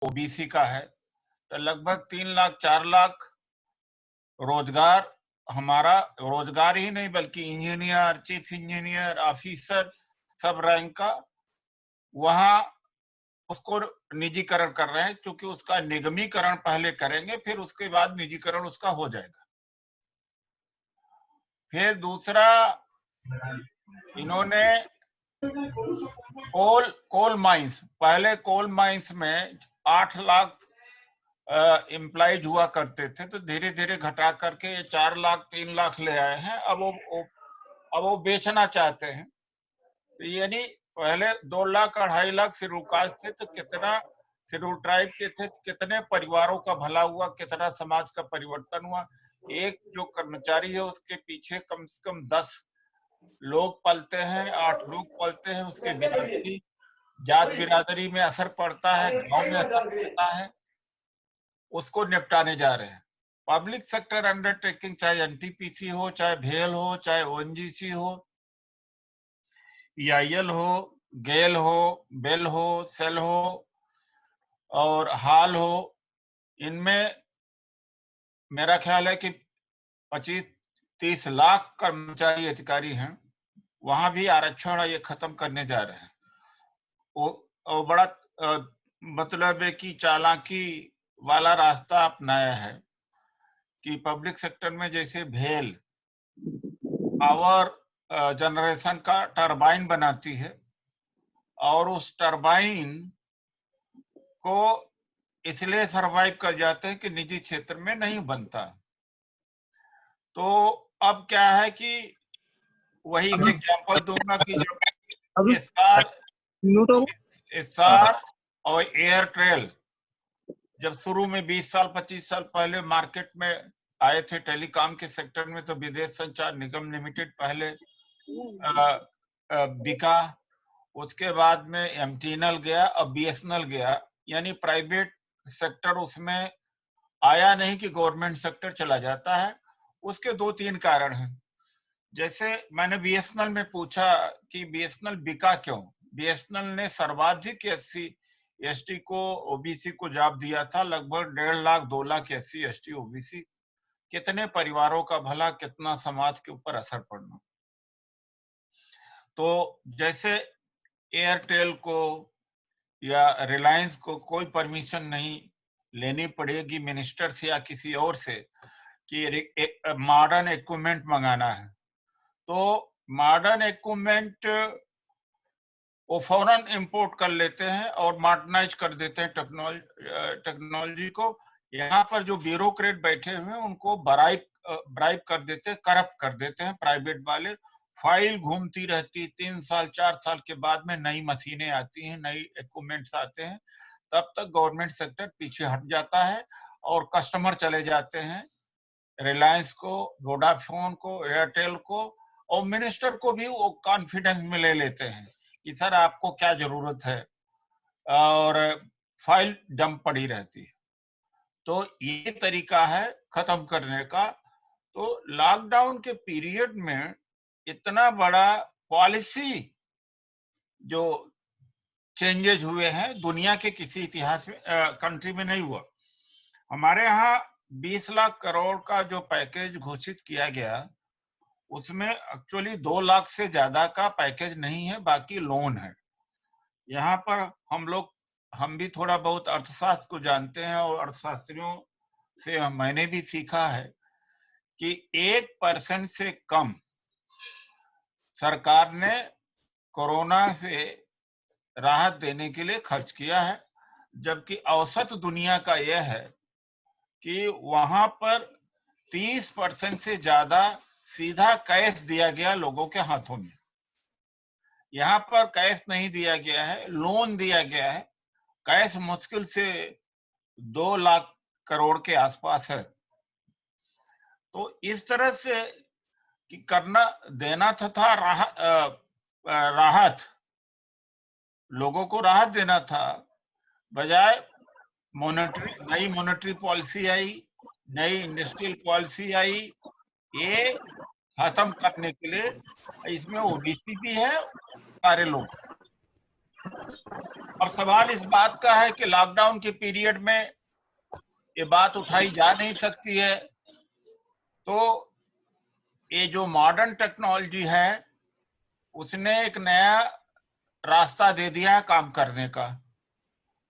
OBC का है, तो लगभग 3 लाख 4 लाख रोजगार, हमारा रोजगार ही नहीं बल्कि इंजीनियर, चीफ इंजीनियर, ऑफिसर, सब रैंक का वहां उसको निजीकरण कर रहे हैं, क्योंकि उसका निगमीकरण पहले करेंगे, फिर उसके बाद निजीकरण उसका हो जाएगा। फिर दूसरा, इन्होंने कोल माइंस, पहले कोल माइंस में 8 लाख एम्प्लॉयज हुआ करते थे, तो धीरे धीरे घटा करके 4 लाख 3 लाख ले आए हैं। अब वो बेचना चाहते हैं, तो यानी पहले 2 लाख 2.5 लाख शेड्यूल कास्ट थे, तो कितना शेड्यूल ट्राइब के थे, कितने परिवारों का भला हुआ, कितना समाज का परिवर्तन हुआ। एक जो कर्मचारी है उसके पीछे कम से कम 10 लोग पलते हैं, 8 लोग पलते हैं, उसके बिरादरी, जात बिरादरी में असर पड़ता है, गांव में असर पड़ता है, उसको निपटाने जा रहे हैं। पब्लिक सेक्टर अंडरटेकिंग, चाहे एनटीपीसी हो, चाहे भेल हो, चाहे ओएनजीसी हो, ईआईएल हो, गेल हो, बेल हो, सेल हो और हाल हो, इनमें मेरा ख्याल है कि 25-30 लाख कर्मचारी अधिकारी हैं। वहां भी आरक्षण ये खत्म करने जा रहे हैं। वो बड़ा मतलब है कि चालाकी वाला रास्ता अपनाया है कि पब्लिक सेक्टर में जैसे भेल पावर जनरेशन का टरबाइन बनाती है, और उस टरबाइन को इसलिए सरवाइव कर जाते हैं कि निजी क्षेत्र में नहीं बनता। तो अब क्या है कि वही एक एग्जांपल दूंगा कि जब एसआर और एयरटेल जब शुरू में 20 साल 25 साल पहले मार्केट में आए थे टेलीकॉम के सेक्टर में, तो विदेश संचार निगम लिमिटेड पहले बिका, उसके बाद में एमटीएनएल गया, अब बीएसएनएल गया, यानी प्राइवेट सेक्टर उसमें आया नहीं कि गवर्नमेंट सेक्टर चला जाता है। उसके 2-3 कारण हैं। जैसे मैंने बीएसएनएल में पूछा कि बीएसएनएल बिका क्यों, बीएसएनएल ने सर्वाधिक एससी एसटी को ओबीसी को जॉब दिया था, लगभग 1.5 lakh 2 lakh SC ST OBC, कितने परिवारों का भला, कितना समाज के ऊपर असर पड़ना। तो जैसे एयरटेल को या रिलायंस को कोई परमिशन नहीं लेनी पड़ेगी मिनिस्टर से या किसी और से कि मॉडर्न इक्विपमेंट मंगाना है, तो मॉडर्न इक्विपमेंट वो फौरन इंपोर्ट कर लेते हैं और मॉडर्नाइज कर देते हैं टेक्नोलॉजी को। यहाँ पर जो ब्यूरोक्रेट बैठे हुए हैं उनको ब्राइब कर देते हैं, करप्ट कर देते हैं प्राइवेट वाले। फाइल घूमती रहती, 3 साल 4 साल के बाद में नई मशीनें आती हैं, नई इक्विपमेंट्स आते हैं, तब तक गवर्नमेंट सेक्टर पीछे हट जाता है और कस्टमर चले जाते हैं रिलायंस को, वोडाफोन को, एयरटेल को, और मिनिस्टर को भी वो कॉन्फिडेंस में ले लेते हैं कि सर आपको क्या जरूरत है, और फाइल डंप पड़ी रहती है। तो ये तरीका है खत्म करने का। तो लॉकडाउन के पीरियड में इतना बड़ा पॉलिसी जो चेंजेस हुए हैं दुनिया के किसी इतिहास में कंट्री में नहीं हुआ। हमारे यहाँ 20 लाख करोड़ का जो पैकेज घोषित किया गया, उसमें एक्चुअली 2 लाख से ज्यादा का पैकेज नहीं है, बाकी लोन है। यहाँ पर हम भी थोड़ा बहुत अर्थशास्त्र को जानते हैं, और अर्थशास्त्रियों से मैंने भी सीखा है कि 1% से कम सरकार ने कोरोना से राहत देने के लिए खर्च किया है, जबकि औसत दुनिया का यह है कि वहां पर 30% से ज्यादा सीधा कैश दिया गया लोगों के हाथों में। यहाँ पर कैश नहीं दिया गया है, लोन दिया गया है। कैश मुश्किल से 2 लाख करोड़ के आसपास है। तो इस तरह से कि करना देना था राहत, लोगों को राहत देना था, बजाय नई मॉनेटरी पॉलिसी आई, नई इंडस्ट्रियल पॉलिसी आई, ये खत्म करने के लिए। इसमें ओबीसी भी है, सारे लोग। और सवाल इस बात का है कि लॉकडाउन के पीरियड में ये बात उठाई जा नहीं सकती है, तो ये जो मॉडर्न टेक्नोलॉजी है उसने एक नया रास्ता दे दिया है काम करने का,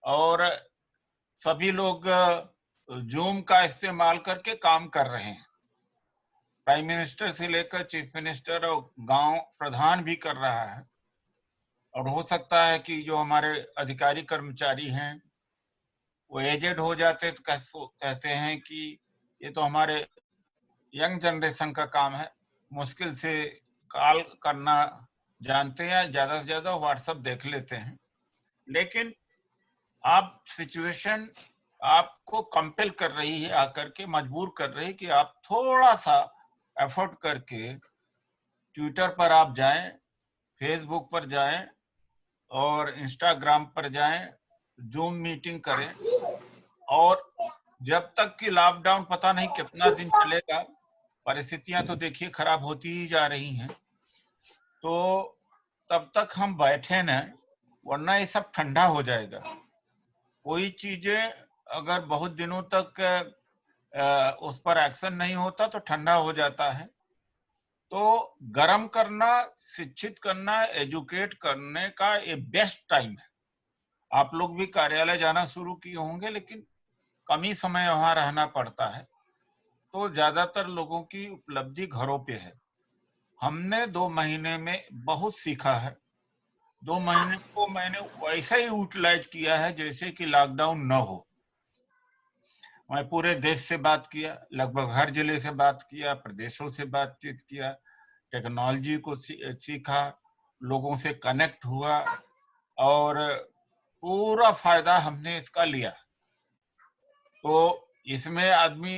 और सभी लोग जूम का इस्तेमाल करके काम कर रहे हैं। प्राइम मिनिस्टर से लेकर चीफ मिनिस्टर और गांव प्रधान भी कर रहा है। और हो सकता है कि जो हमारे अधिकारी कर्मचारी हैं वो एजेड हो जाते तो कहते हैं कि ये तो हमारे यंग जनरेशन का काम है, मुश्किल से कॉल करना जानते हैं, ज्यादा से ज्यादा व्हाट्सएप देख लेते हैं। लेकिन आप सिचुएशन आपको कंपेल कर रही है, आकर के मजबूर कर रही है कि आप थोड़ा सा एफर्ट करके ट्विटर पर आप जाएं, फेसबुक पर जाएं और इंस्टाग्राम पर जाएं, जूम मीटिंग करें। और जब तक कि लॉकडाउन पता नहीं कितना दिन चलेगा, परिस्थितियां तो देखिए खराब होती ही जा रही हैं, तो तब तक हम बैठे न, वरना ये सब ठंडा हो जाएगा। कोई चीजें अगर बहुत दिनों तक उस पर एक्शन नहीं होता तो ठंडा हो जाता है। तो गर्म करना, शिक्षित करना, एजुकेट करने का ये बेस्ट टाइम है। आप लोग भी कार्यालय जाना शुरू किए होंगे, लेकिन कम ही समय वहां रहना पड़ता है, तो ज्यादातर लोगों की उपलब्धि घरों पे है। हमने 2 महीने में बहुत सीखा है। 2 महीने को मैंने वैसा ही यूटिलाइज किया है जैसे कि लॉकडाउन न हो। मैं पूरे देश से बात किया, लगभग हर जिले से बात किया, प्रदेशों से बातचीत किया, टेक्नोलॉजी को सीखा, लोगों से कनेक्ट हुआ और पूरा फायदा हमने इसका लिया। तो इसमें आदमी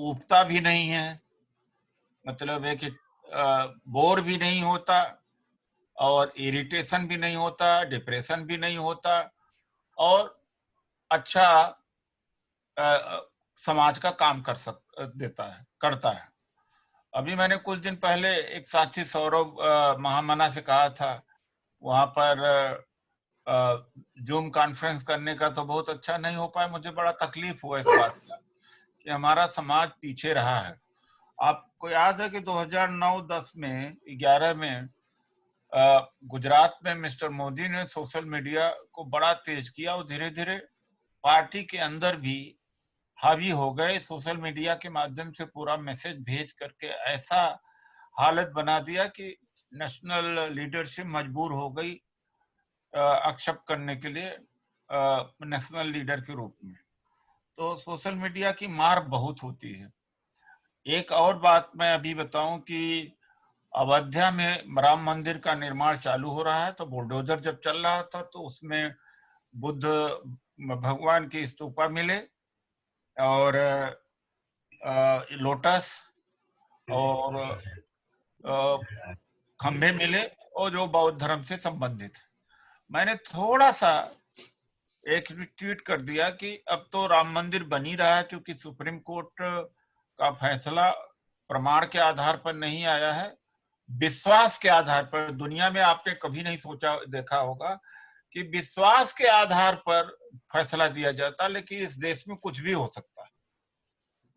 ऊबता भी नहीं है, मतलब है कि बोर भी नहीं होता और इरिटेशन भी नहीं होता, डिप्रेशन भी नहीं होता, और अच्छा समाज का काम करता है। अभी मैंने कुछ दिन पहले एक साथी सौरभ महामना से कहा था, वहां पर जूम कॉन्फ्रेंस करने का तो बहुत अच्छा नहीं हो पाया। मुझे बड़ा तकलीफ हुआ इस बात का कि हमारा समाज पीछे रहा है। आपको याद है कि 2009-10 में 11 में गुजरात में मिस्टर मोदी ने सोशल मीडिया को बड़ा तेज किया और धीरे धीरे पार्टी के अंदर भी हावी हो गए। सोशल मीडिया के माध्यम से पूरा मैसेज भेज करके ऐसा हालत बना दिया कि नेशनल लीडरशिप मजबूर हो गई एक्सेप्ट करने के लिए नेशनल लीडर के रूप में। तो सोशल मीडिया की मार बहुत होती है। एक और बात मैं अभी बताऊं कि अयोध्या में राम मंदिर का निर्माण चालू हो रहा है, तो बुलडोजर जब चल रहा था तो उसमें बुद्ध भगवान की स्तूपा मिले और लोटस और खंभे मिले और जो बौद्ध धर्म से संबंधित। मैंने थोड़ा सा एक ट्वीट कर दिया कि अब तो राम मंदिर बन ही रहा है, क्योंकि सुप्रीम कोर्ट का फैसला प्रमाण के आधार पर नहीं आया है, विश्वास के आधार पर। दुनिया में आपने कभी नहीं सोचा देखा होगा कि विश्वास के आधार पर फैसला दिया जाता, लेकिन इस देश में कुछ भी हो सकता है।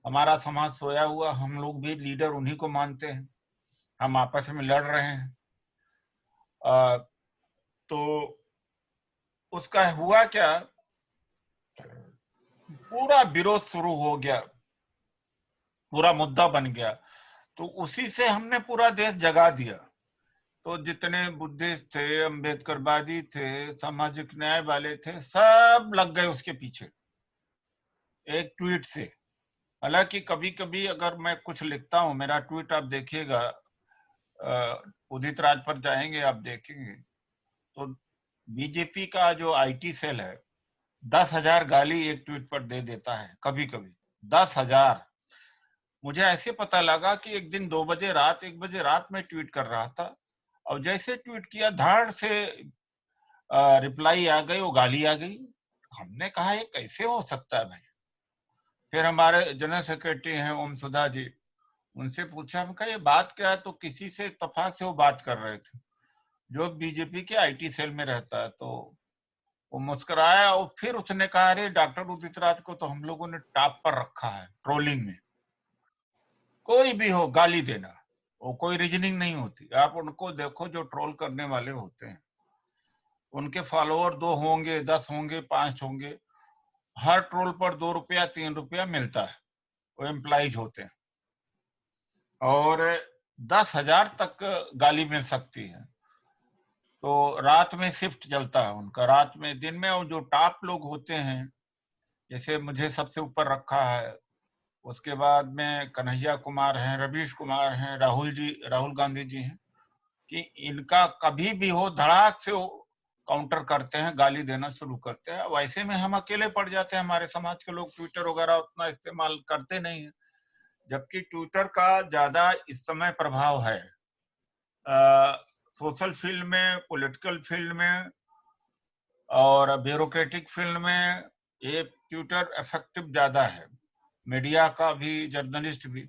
हमारा समाज सोया हुआ, हम लोग भी लीडर उन्हीं को मानते हैं, हम आपस में लड़ रहे हैं। तो उसका हुआ क्या, पूरा विरोध शुरू हो गया, पूरा मुद्दा बन गया, तो उसी से हमने पूरा देश जगा दिया। तो जितने बुद्धिस्ट थे, अम्बेडकरवादी थे, सामाजिक न्याय वाले थे, सब लग गए उसके पीछे एक ट्वीट से। हालांकि कभी कभी अगर मैं कुछ लिखता हूं, मेरा ट्वीट आप देखिएगा, उदित राज पर जाएंगे आप देखेंगे, तो बीजेपी का जो आईटी सेल है 10,000 गाली एक ट्वीट पर दे देता है कभी कभी, 10,000। मुझे ऐसे पता लगा कि एक दिन 2 बजे रात, 1 बजे रात में ट्वीट कर रहा था, और जैसे ट्वीट किया धाड़ से रिप्लाई आ गई, वो गाली आ गई। हमने कहा ये कैसे हो सकता है भाई। फिर हमारे जनरल सेक्रेटरी हैं ओम सुधा जी, उनसे पूछा, हम कहा ये बात क्या है, तो किसी से इत्तेफाक से वो बात कर रहे थे। जो बीजेपी के आईटी सेल में रहता है। तो वो मुस्कुराया और फिर उसने कहा, अरे डॉक्टर उदित राज को तो हम लोगों ने टॉप पर रखा है ट्रोलिंग में। कोई भी हो गाली देना, वो कोई रीजनिंग नहीं होती। आप उनको देखो जो ट्रोल करने वाले होते हैं, उनके फॉलोअर 2 होंगे, 10 होंगे, 5 होंगे, हर ट्रोल पर 2 रुपया 3 रुपया मिलता है। वो एम्प्लॉइज होते हैं और 10,000 तक गाली मिल सकती है। तो रात में शिफ्ट चलता है उनका, रात में दिन में। और जो टॉप लोग होते हैं, जैसे मुझे सबसे ऊपर रखा है, उसके बाद में कन्हैया कुमार हैं, रवीश कुमार हैं, राहुल गांधी जी हैं, कि इनका कभी भी हो धड़ाक से काउंटर करते हैं, गाली देना शुरू करते हैं। वैसे में हम अकेले पड़ जाते हैं, हमारे समाज के लोग ट्विटर वगैरह उतना इस्तेमाल करते नहीं है, जबकि ट्विटर का ज्यादा इस समय प्रभाव है सोशल फील्ड में, पॉलिटिकल फील्ड में और ब्यूरोक्रेटिक फील्ड में। ये ट्विटर इफेक्टिव ज्यादा है, मीडिया का भी, जर्नलिस्ट भी।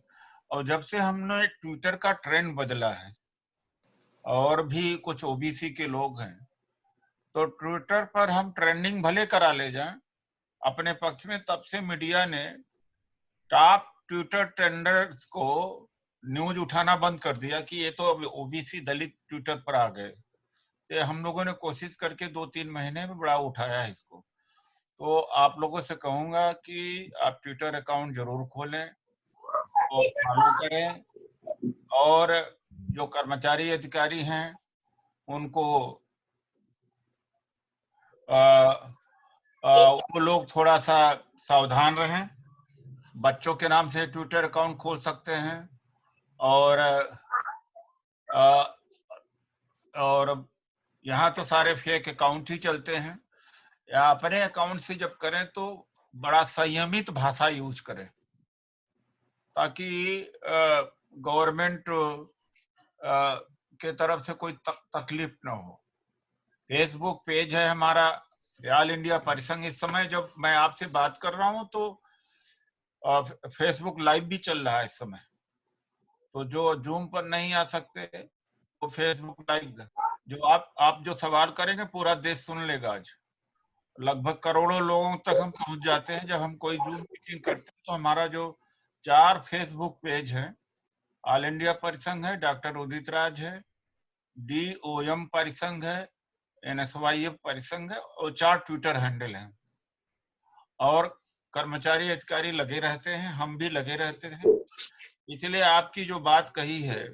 और जब से हमने ट्विटर का ट्रेंड बदला है और भी कुछ ओबीसी के लोग हैं, तो ट्विटर पर हम ट्रेंडिंग भले करा ले जाएं अपने पक्ष में, तब से मीडिया ने टॉप ट्विटर ट्रेंडर्स को न्यूज उठाना बंद कर दिया कि ये तो अब ओबीसी दलित ट्विटर पर आ गए। तो हम लोगों ने कोशिश करके 2-3 महीने में बड़ा उठाया है इसको। तो आप लोगों से कहूंगा कि आप ट्विटर अकाउंट जरूर खोलें और फॉलो करें, और जो कर्मचारी अधिकारी हैं उनको वो लोग थोड़ा सा सावधान रहें। बच्चों के नाम से ट्विटर अकाउंट खोल सकते हैं और यहाँ तो सारे फेक अकाउंट ही चलते हैं। या अपने अकाउंट से जब करें तो बड़ा संयमित भाषा यूज करें, ताकि गवर्नमेंट के तरफ से कोई तकलीफ ना हो। फेसबुक पेज है हमारा ऑल इंडिया परिसंघ। इस समय जब मैं आपसे बात कर रहा हूं तो फेसबुक लाइव भी चल रहा है इस समय। तो जो जूम पर नहीं आ सकते तो फेसबुक लाइव, जो आप जो सवाल करेंगे पूरा देश सुन लेगा। आज लगभग करोड़ों लोगों तक हम पहुंच जाते हैं जब हम कोई जूम मीटिंग करते हैं। तो हमारा जो 4 फेसबुक पेज है, ऑल इंडिया परिसंघ है, डॉक्टर उदित राज है, DOM परिसंघ है, NSYF परिसंघ है, और 4 ट्विटर हैंडल हैं। और कर्मचारी अधिकारी लगे रहते हैं, हम भी लगे रहते हैं। इसलिए आपकी जो बात कही है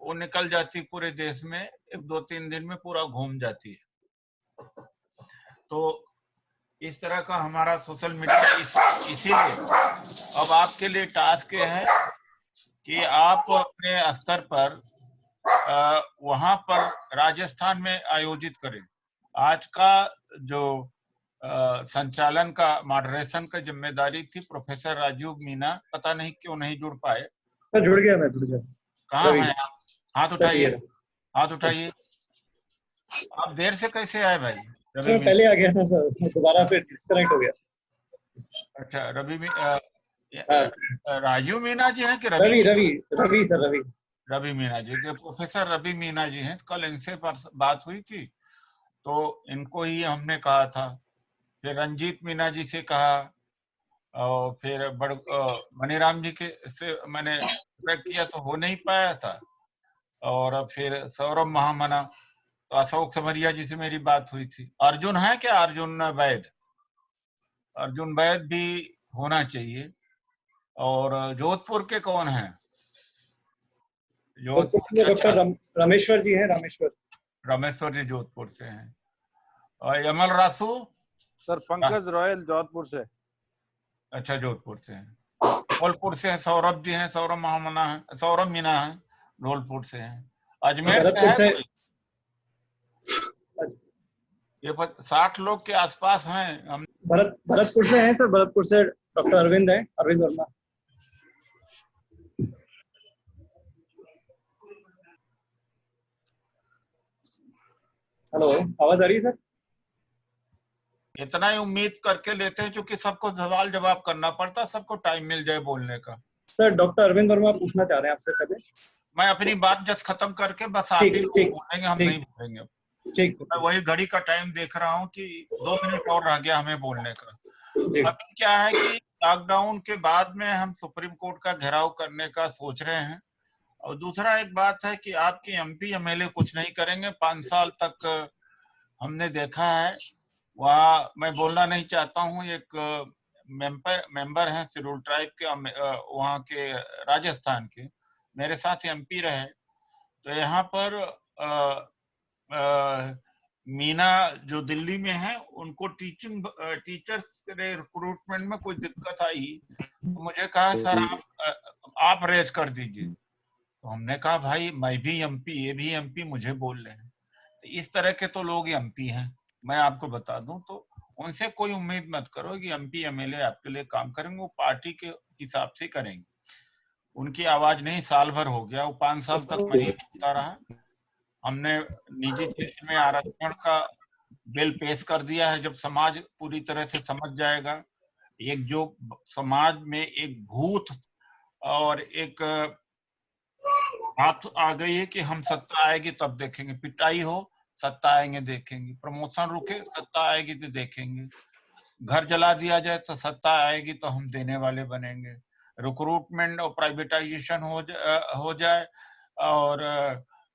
वो निकल जाती पूरे देश में, 1-2-3 दिन में पूरा घूम जाती है। तो इस तरह का हमारा सोशल मीडिया। इसीलिए अब आपके लिए टास्क ये है कि आप अपने स्तर पर वहां पर राजस्थान में आयोजित करें। आज का जो संचालन का, मॉडरेशन का जिम्मेदारी थी प्रोफेसर राजीव मीना, पता नहीं क्यों नहीं जुड़ पाए। सर जुड़ गया, मैं जुड़ गया। कहाँ हैं आप? हाथ उठाइए, हाथ उठाइए। आप देर से कैसे आए भाई? सर पहले आ गया था सर, दोबारा फिर डिस्कनेक्ट हो गया। अच्छा, राजीव मीना जी हैं कि रवि सर, रवि मीना जी, जो प्रोफेसर रवि मीना जी हैं। कल इनसे बात हुई थी तो इनको ही हमने कहा था। फिर रंजीत मीना जी से कहा, और फिर मनीराम जी के से मैंने कॉन्टेक्ट किया तो हो नहीं पाया था। और फिर सौरभ महामना, तो अशोक समरिया जी से मेरी बात हुई थी। अर्जुन है क्या? अर्जुन वैद, अर्जुन वैद भी होना चाहिए। और जोधपुर के कौन है? जोधपुर के डॉक्टर रामेश्वर जी हैं। रामेश्वर जी जोधपुर से हैं। और यमल रासू सर पंकज रॉयल जोधपुर से। अच्छा, जोधपुर से हैं। धौलपुर से हैं सौरभ जी हैं, सौरभ महामना है, सौरभ मीना है, धौलपुर से हैं। अजमेर से है कोई? ये 60 लोग के आसपास हैं। हम भरतपुर से हैं सर, भरतपुर से डॉक्टर अरविंद है, अरविंद वर्मा। हेलो, आवाज आ रही है सर? इतना ही उम्मीद करके लेते हैं क्योंकि सबको सवाल जवाब करना पड़ता, सबको टाइम मिल जाए बोलने का। सर डॉक्टर अरविंद वर्मा पूछना चाह रहे हैं आपसे पहले। मैं अपनी बात जस्ट खत्म करके बस आप ही लोग ठीक बोलेंगे, हम ठीक नहीं बोलेंगे। ठीक मैं वही घड़ी का टाइम देख रहा हूँ कि 2 मिनट और रह गया हमें बोलने का। जी अभी क्या है कि लॉकडाउन के बाद में हम सुप्रीम कोर्ट का घेराव करने का सोच रहे हैं। और दूसरा एक बात है कि आपके एमपी एमएलए कुछ नहीं करेंगे 5 साल तक। हमने देखा है वहाँ, मैं बोलना नहीं चाहता हूँ, एक मेंबर हैं शेड्यूल ट्राइब के, वहाँ के राजस्थान के, मेरे साथ एमपी रहे। तो यहाँ पर मीना जो दिल्ली में है, उनको टीचर्स के रिक्रूटमेंट में कोई दिक्कत आई तो मुझे कहा सर आप रेज कर दीजिए। तो हमने कहा भाई मैं भी एमपी, ये भी एमपी, मुझे बोल रहे हैं। तो इस तरह के तो लोग एमपी हैं, मैं आपको बता दूं। तो उनसे कोई उम्मीद मत करो कि एमपी एमएलए आपके लिए काम करेंगे, वो पार्टी के हिसाब से करेंगे। उनकी आवाज नहीं, साल भर हो गया, वो 5 साल तक मैं बोलता रहा। हमने निजी क्षेत्र में आरक्षण का बिल पेश कर दिया है, जब समाज पूरी तरह से समझ जाएगा। एक जो समाज में एक भूत और एक बात आ गई है कि हम सत्ता आएगी तब देखेंगे, पिटाई हो सत्ता आएंगे देखेंगे, प्रमोशन रुके सत्ता आएगी तो देखेंगे, घर जला दिया जाए तो सत्ता आएगी तो हम देने वाले बनेंगे, रिक्रूटमेंट और प्राइवेटाइजेशन हो जाए और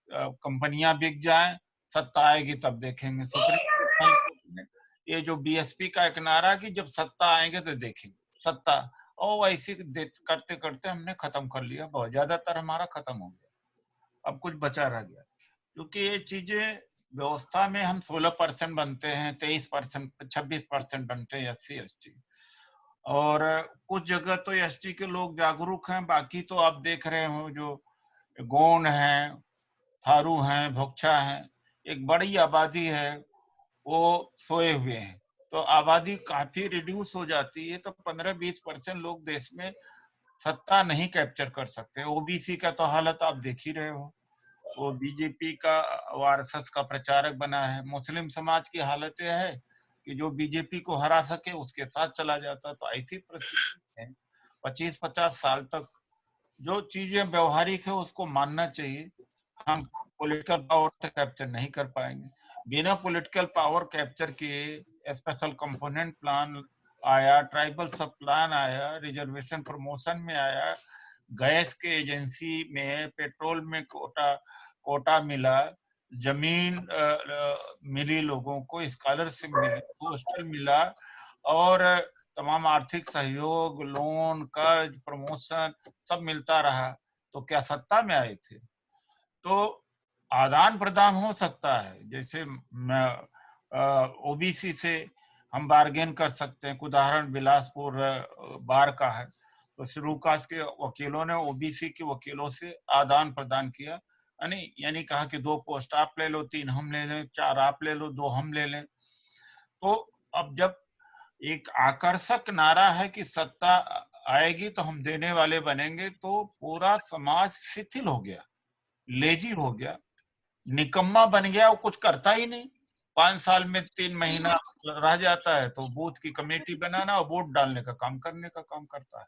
कंपनियां बिक जाएं, सत्ता आएगी तब देखेंगे। सुप्रीम कोर्ट ने ये जो बीएसपी का एक नारा कि जब सत्ता आएंगे तो देखेंगे सत्ता, और ऐसे करते करते हमने खत्म कर लिया, बहुत ज्यादातर हमारा खत्म हो गया, अब कुछ बचा रह गया। क्योंकि ये चीजें व्यवस्था में हम 16% बनते हैं, 23%, 26% बनते हैं SC ST, और कुछ जगह तो ST के लोग जागरूक हैं, बाकी तो आप देख रहे हो जो गोंड हैं, थारू हैं, भोक्छा हैं, एक बड़ी आबादी है, वो सोए हुए हैं। तो आबादी काफी रिड्यूस हो जाती है तो 15-20% लोग देश में सत्ता नहीं कैप्चर कर सकते। ओबीसी का तो हालत आप देख ही रहे हो, वो बीजेपी का आरएसएस का प्रचारक बना है। मुस्लिम समाज की हालत यह है कि जो बीजेपी को हरा सके उसके साथ चला जाता। तो ऐसी परिस्थिति है 25-50 साल तक जो चीजें व्यवहारिक है उसको मानना चाहिए। हम पॉलिटिकल पावर से कैप्चर नहीं कर पाएंगे। बिना पॉलिटिकल पावर कैप्चर किए स्पेशल कंपोनेंट प्लान आया, ट्राइबल सब प्लान आया, रिजर्वेशन प्रमोशन में आया, गैस के एजेंसी में, पेट्रोल में कोटा मिला, जमीन मिली लोगों को, स्कॉलरशिप मिली, हॉस्टल मिला, और तमाम आर्थिक सहयोग, लोन, कर्ज, प्रमोशन सब मिलता रहा। तो क्या सत्ता में आए थे? तो आदान प्रदान हो सकता है, जैसे ओबीसी से हम बार्गेन कर सकते हैं। उदाहरण बिलासपुर बार का है, तो शेड्यूल कास्ट के वकीलों ने ओबीसी के वकीलों से आदान प्रदान किया, यानी कहा कि 2 पोस्ट आप ले लो, 3 हम ले लें, 4 आप ले लो, 2 हम ले लें। तो अब जब एक आकर्षक नारा है कि सत्ता आएगी तो हम देने वाले बनेंगे, तो पूरा समाज शिथिल हो गया, लेजी हो गया, निकम्मा बन गया, वो कुछ करता ही नहीं। 5 साल में 3 महीना रह जाता है तो बूथ की कमेटी बनाना और वोट डालने का काम करने का काम करता है।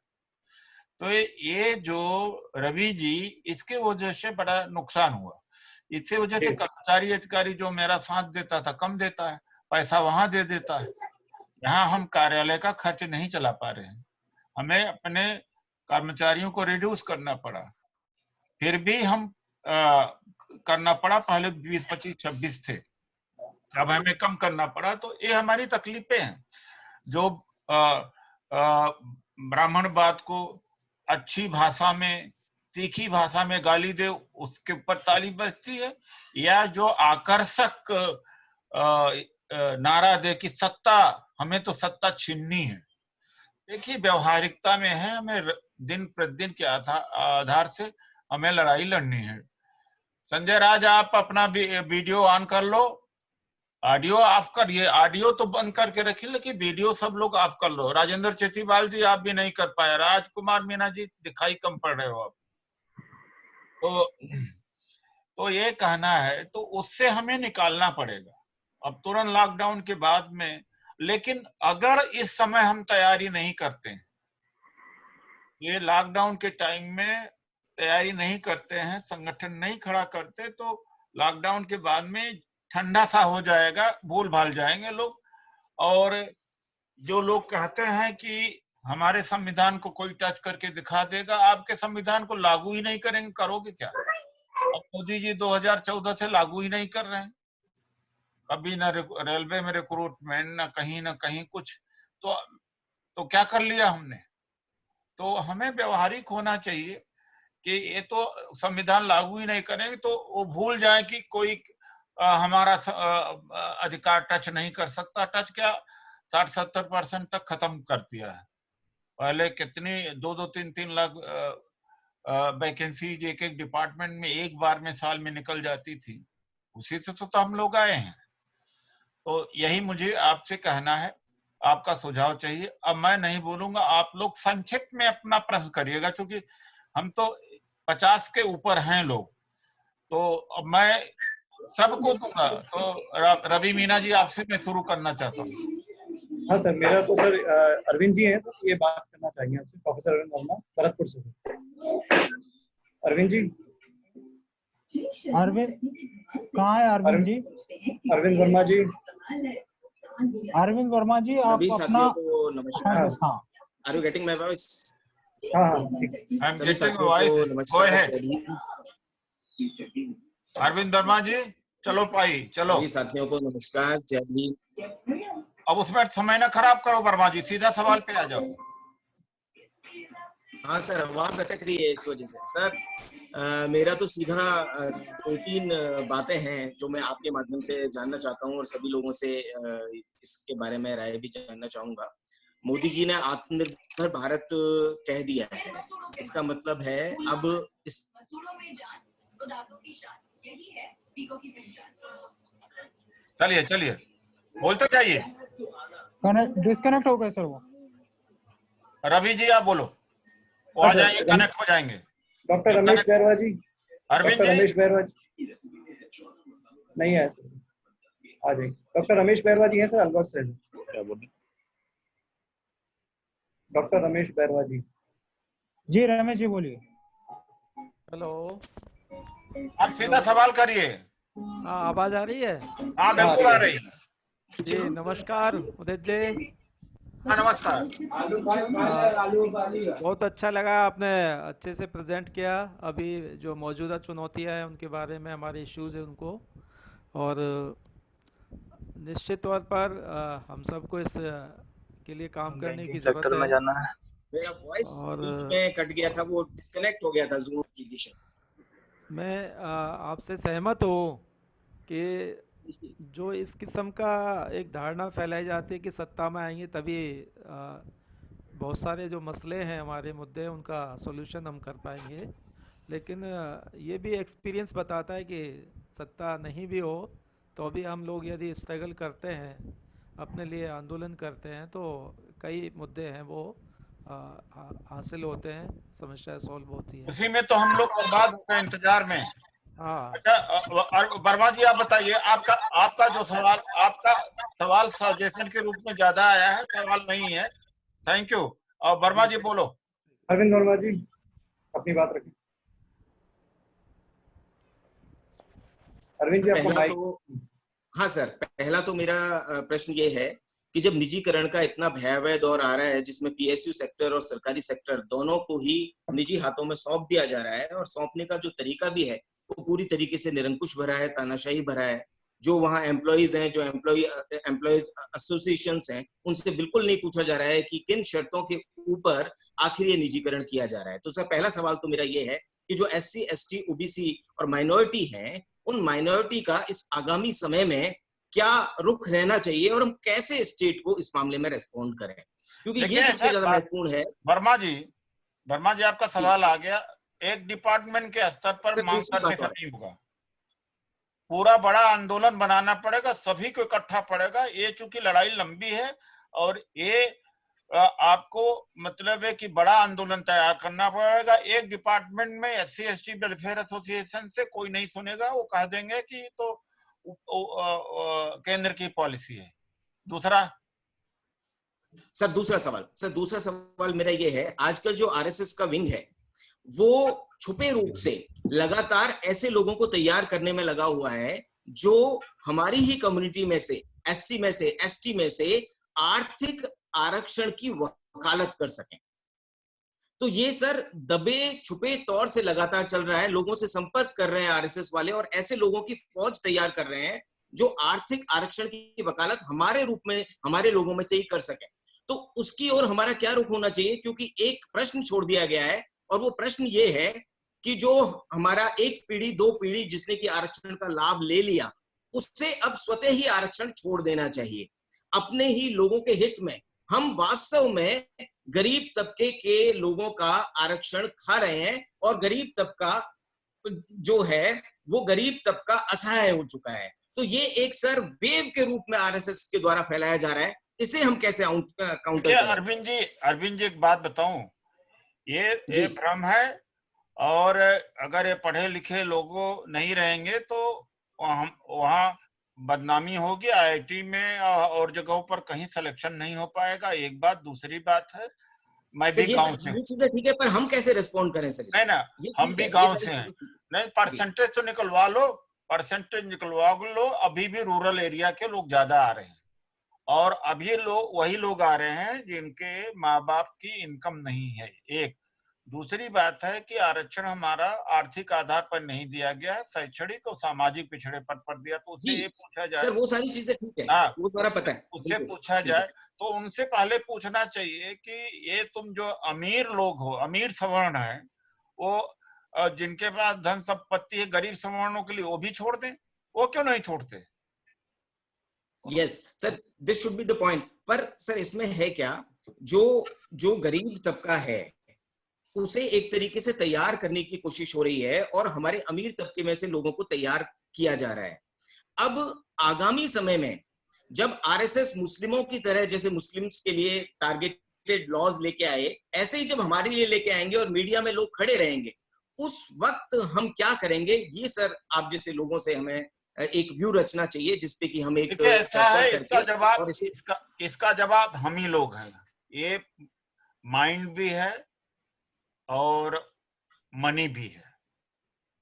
तो ये जो रवि जी, इसके वजह से बड़ा नुकसान हुआ। इससे वजह से कर्मचारी अधिकारी जो मेरा साथ देता था कम देता है, पैसा वहां दे देता है। यहाँ हम कार्यालय का खर्च नहीं चला पा रहे हैं, हमें अपने कर्मचारियों को रिड्यूस करना पड़ा, फिर भी हम करना पड़ा। पहले 20, 25, 26 थे, अब हमें कम करना पड़ा। तो ये हमारी तकलीफें हैं। जो ब्राह्मणवाद को अच्छी भाषा में, तीखी भाषा में गाली दे उसके ऊपर ताली बजती है, या जो आकर्षक नारा दे कि सत्ता, हमें तो सत्ता छीननी है। देखिए व्यवहारिकता में है, हमें दिन प्रतिदिन के आधार से हमें लड़ाई लड़नी है। संजय राज, आप अपना वीडियो ऑन कर लो, ऑडियो ऑफ करिए, ऑडियो तो बंद करके रखिए लेकिन वीडियो सब लोग ऑफ कर लो। राजेंद्र चेतीवाल जी आप भी नहीं कर पाए, राजकुमार मीना जी दिखाई कम पड़ रहे हो आप। तो ये कहना है, तो उससे हमें निकालना पड़ेगा अब तुरंत लॉकडाउन के बाद में। लेकिन अगर इस समय हम तैयारी नहीं करते हैं, ये लॉकडाउन के टाइम में तैयारी नहीं करते हैं, संगठन नहीं खड़ा करते, तो लॉकडाउन के बाद में ठंडा सा हो जाएगा, भूल भाल जाएंगे लोग। और जो लोग कहते हैं कि हमारे संविधान को कोई टच करके दिखा देगा, आपके संविधान को लागू ही नहीं करेंगे, करोगे क्या? अब मोदी जी 2014 से लागू ही नहीं कर रहे हैं, कभी ना रेलवे में रिक्रूटमेंट, ना कहीं कुछ। तो क्या कर लिया हमने? तो हमें व्यवहारिक होना चाहिए कि ये तो संविधान लागू ही नहीं करेंगे तो वो भूल जाए कि कोई हमारा अधिकार टच नहीं कर सकता। टच क्या, 60-70% तक खत्म कर दिया है। पहले कितनी 2-2, 3-3 लाख वैकेंसी एक एक डिपार्टमेंट में एक बार में साल में निकल जाती थी, उसी से तो हम लोग आए हैं। तो यही मुझे आपसे कहना है, आपका सुझाव चाहिए। अब मैं नहीं बोलूंगा, आप लोग संक्षिप्त में अपना प्रश्न करिएगा, क्योंकि हम तो 50 के ऊपर हैं लोग, तो अब मैं सबको दूंगा। तो रवि मीना जी, आपसे मैं शुरू करना चाहता हूँ। हाँ सर, मेरा तो सर अरविंद जी हैं, तो ये बात करना चाहिए आपसे, प्रोफेसर अरविंद वर्मा, भरतपुर से। अरविंद जी, अरविंद कहाँ है? अरविंद जी, अरविंद वर्मा जी, अरविंद वर्मा जी, आप सभी अपना साथियों को नमस्कार। हाँ हाँ are you getting my voice? हाँ हाँ, ठीक है। I'm सभी getting साथियों voice. को Go नमस्कार। ahead. अरविंद वर्मा जी, चलो भाई, चलो। सभी साथियों को नमस्कार, जय हिंद। अब उसमें समय ना खराब करो वर्मा जी, सीधा सवाल पे आ जाओ। हाँ सर, आवाज अटक रही है इस वजह से। सर मेरा तो सीधा 2-3 बातें हैं जो मैं आपके माध्यम से जानना चाहता हूँ और सभी लोगों से इसके बारे में राय भी जानना चाहूंगा। मोदी जी ने आत्मनिर्भर भारत कह दिया है, इसका मतलब है अब इस चलिए चलिए, बोलते जाइए। डिस्कनेक्ट हो गए सर वो। रवि जी आप बोलो, वो आ जाएंगे, कनेक्ट हो जाएंगे। डॉक्टर रमेश बैरवा जी, अरविंद डॉक्टर जी, रमेश बैरवा जी नहीं है सर, आ जाएंगे। डॉक्टर रमेश बैरवा जी हैं सर, अलवर से। क्या बोले? डॉक्टर रमेश बैरवा जी। जी रमेश जी बोलिए। हेलो, आप सीधा सवाल करिए। हाँ आवाज आ रही है? हाँ बिल्कुल आ रही है। जी नमस्कार उदित जी। हाँ नमस्कार। बहुत अच्छा लगा, आपने अच्छे से प्रेजेंट किया अभी जो मौजूदा चुनौतियां हैं उनके बारे में, हमारे इश्यूज हैं उनको। और निश्चित तौर पर हम सबको इस के लिए काम करने की जरूरत है। मेरा वॉइस और बीच में कट गया था, वो डिस्कनेक्ट हो गया था जूम एप्लीकेशन। मैं आपसे सहमत हूँ कि जो इस किस्म का एक धारणा फैलाई जाती है कि सत्ता में आएंगे तभी बहुत सारे जो मसले हैं, हमारे मुद्दे हैं, उनका सॉल्यूशन हम कर पाएंगे। लेकिन ये भी एक्सपीरियंस बताता है कि सत्ता नहीं भी हो तो भी हम लोग यदि स्ट्रगल करते हैं, अपने लिए आंदोलन करते हैं, तो कई मुद्दे हैं वो हासिल होते हैं, समस्या सॉल्व होती है। उसी में तो हम लोग बर्बाद हो गए इंतजार में। हाँ अच्छा वर्मा जी आप बताइए, आपका आपका जो सवाल, आपका सवाल सजेशन के रूप में ज्यादा आया है, सवाल नहीं है। Thank you. और वर्मा जी बोलो। अरविंद वर्मा जी, अपनी बात रखें। अरविंद जी आपको पहला माइक। तो हाँ सर, पहला तो मेरा प्रश्न ये है कि जब निजीकरण का इतना भयावह दौर आ रहा है जिसमें पीएसयू सेक्टर और सरकारी सेक्टर दोनों को ही निजी हाथों में सौंप दिया जा रहा है, और सौंपने का जो तरीका भी है वो पूरी तरीके से निरंकुश भरा है, तानाशाही भरा है। जो वहाँ एम्प्लॉइज हैं, जो एम्प्लॉइज एसोसिएशंस हैं, उनसे बिल्कुल नहीं पूछा जा रहा है कि किन शर्तों के ऊपर आखिर ये निजीकरण किया जा रहा है। तो सर पहला सवाल तो मेरा ये है कि जो SC, ST, OBC और माइनॉरिटी हैं, उन माइनॉरिटी का इस आगामी समय में क्या रुख रहना चाहिए और हम कैसे स्टेट को इस मामले में रेस्पॉन्ड करें, क्योंकि ये सबसे ज्यादा महत्वपूर्ण है। वर्मा जी आपका सवाल आ गया। एक डिपार्टमेंट के स्तर पर मांग करने का नहीं होगा, पूरा बड़ा आंदोलन बनाना पड़ेगा, सभी को इकट्ठा पड़ेगा। ये चूंकि लड़ाई लंबी है और ये आपको मतलब है कि बड़ा आंदोलन तैयार करना पड़ेगा। एक डिपार्टमेंट में SC, ST वेलफेयर एसोसिएशन से कोई नहीं सुनेगा, वो कह देंगे कि तो केंद्र की पॉलिसी है। दूसरा सर दूसरा सवाल मेरा ये है, आजकल जो RSS का विंग है वो छुपे रूप से लगातार ऐसे लोगों को तैयार करने में लगा हुआ है जो हमारी ही कम्युनिटी में से, एससी में से, एसटी में से आर्थिक आरक्षण की वकालत कर सकें। तो ये सर दबे छुपे तौर से लगातार चल रहा है, लोगों से संपर्क कर रहे हैं आरएसएस वाले और ऐसे लोगों की फौज तैयार कर रहे हैं जो आर्थिक आरक्षण की वकालत हमारे रूप में, हमारे लोगों में से ही कर सके। तो उसकी ओर हमारा क्या रुख होना चाहिए, क्योंकि एक प्रश्न छोड़ दिया गया है और वो प्रश्न ये है कि जो हमारा एक पीढ़ी दो पीढ़ी जिसने कि आरक्षण का लाभ ले लिया, उससे अब स्वतः ही आरक्षण छोड़ देना चाहिए। अपने ही लोगों के हित में हम वास्तव में गरीब तबके के लोगों का आरक्षण खा रहे हैं और गरीब तबका जो है वो गरीब तबका असहाय हो चुका है। तो ये एक सर वेव के रूप में आरएसएस के द्वारा फैलाया जा रहा है, इसे हम कैसे काउंटर करें? अरविंद जी एक बात बताऊं, ये भ्रम है और अगर ये पढ़े लिखे लोगों नहीं रहेंगे तो हम वहाँ बदनामी होगी, आईआईटी में और जगहों पर कहीं सिलेक्शन नहीं हो पाएगा। एक बात, दूसरी बात है मैं भी गांव से, ये चीजें ठीक है पर हम कैसे रिस्पॉन्ड करें सर? नहीं ना, हम भी गांव से हैं। नहीं, परसेंटेज तो निकलवा लो, परसेंटेज निकलवा लो। अभी भी रूरल एरिया के लोग ज्यादा आ रहे हैं और अभी वही लोग आ रहे हैं जिनके माँ बाप की इनकम नहीं है। एक दूसरी बात है कि आरक्षण हमारा आर्थिक आधार पर नहीं दिया गया है, शैक्षणिक और सामाजिक पिछड़ेपन पर दिया। तो उससे ये पूछा जाए, सर वो सारी चीजें ठीक है, वो सारा पता है, उससे पूछा जाए तो उनसे पहले पूछना चाहिए कि ये तुम जो अमीर लोग हो, अमीर सवर्ण है, वो जिनके पास धन संपत्ति है, गरीब सवर्णों के लिए वो भी छोड़ दें, वो क्यों नहीं छोड़ते? Yes sir, this should be the point. पर सर इसमें है क्या, जो गरीब तबका है उसे एक तरीके से तैयार करने की कोशिश हो रही है और हमारे अमीर तबके में से लोगों को तैयार किया जा रहा है। अब आगामी समय में जब आरएसएस मुस्लिमों की तरह, जैसे मुस्लिम्स के लिए टारगेटेड लॉज लेके आए, ऐसे ही जब हमारे लिए लेके आएंगे और मीडिया में लोग खड़े रहेंगे, उस वक्त हम क्या करेंगे, ये सर आप जैसे लोगों से हमें एक व्यू रचना चाहिए जिसपे कि हम एक चर्चा करके, इसका जवाब हम ही लोग हैं। ये माइंड भी है और मनी भी है।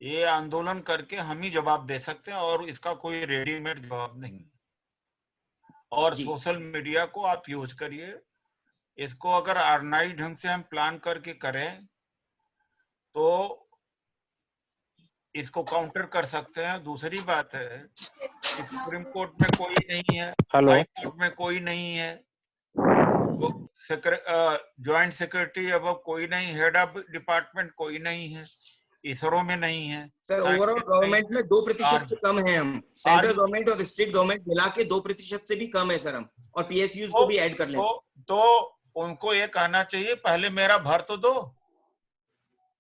ये आंदोलन करके हम ही जवाब दे सकते हैं और इसका कोई रेडीमेड जवाब नहीं। और सोशल मीडिया को आप यूज करिए, इसको अगर ऑर्गेनाइज ढंग से हम प्लान करके करें तो इसको काउंटर कर सकते हैं। दूसरी बात है, सुप्रीम कोर्ट में कोई नहीं है, हाई कोर्ट में कोई नहीं है, ज्वाइंट सेक्रेटरी अब कोई नहीं, हेड ऑफ डिपार्टमेंट कोई नहीं है, इसरो में नहीं है। सर ओवरऑल गवर्नमेंट में 2% से कम है हम, सेंट्रल गवर्नमेंट और स्टेट गवर्नमेंट मिला के 2% से भी कम है सर हम, और पीएसयूज को भी ऐड कर लें तो उनको ये कहना चाहिए पहले मेरा भर तो दो।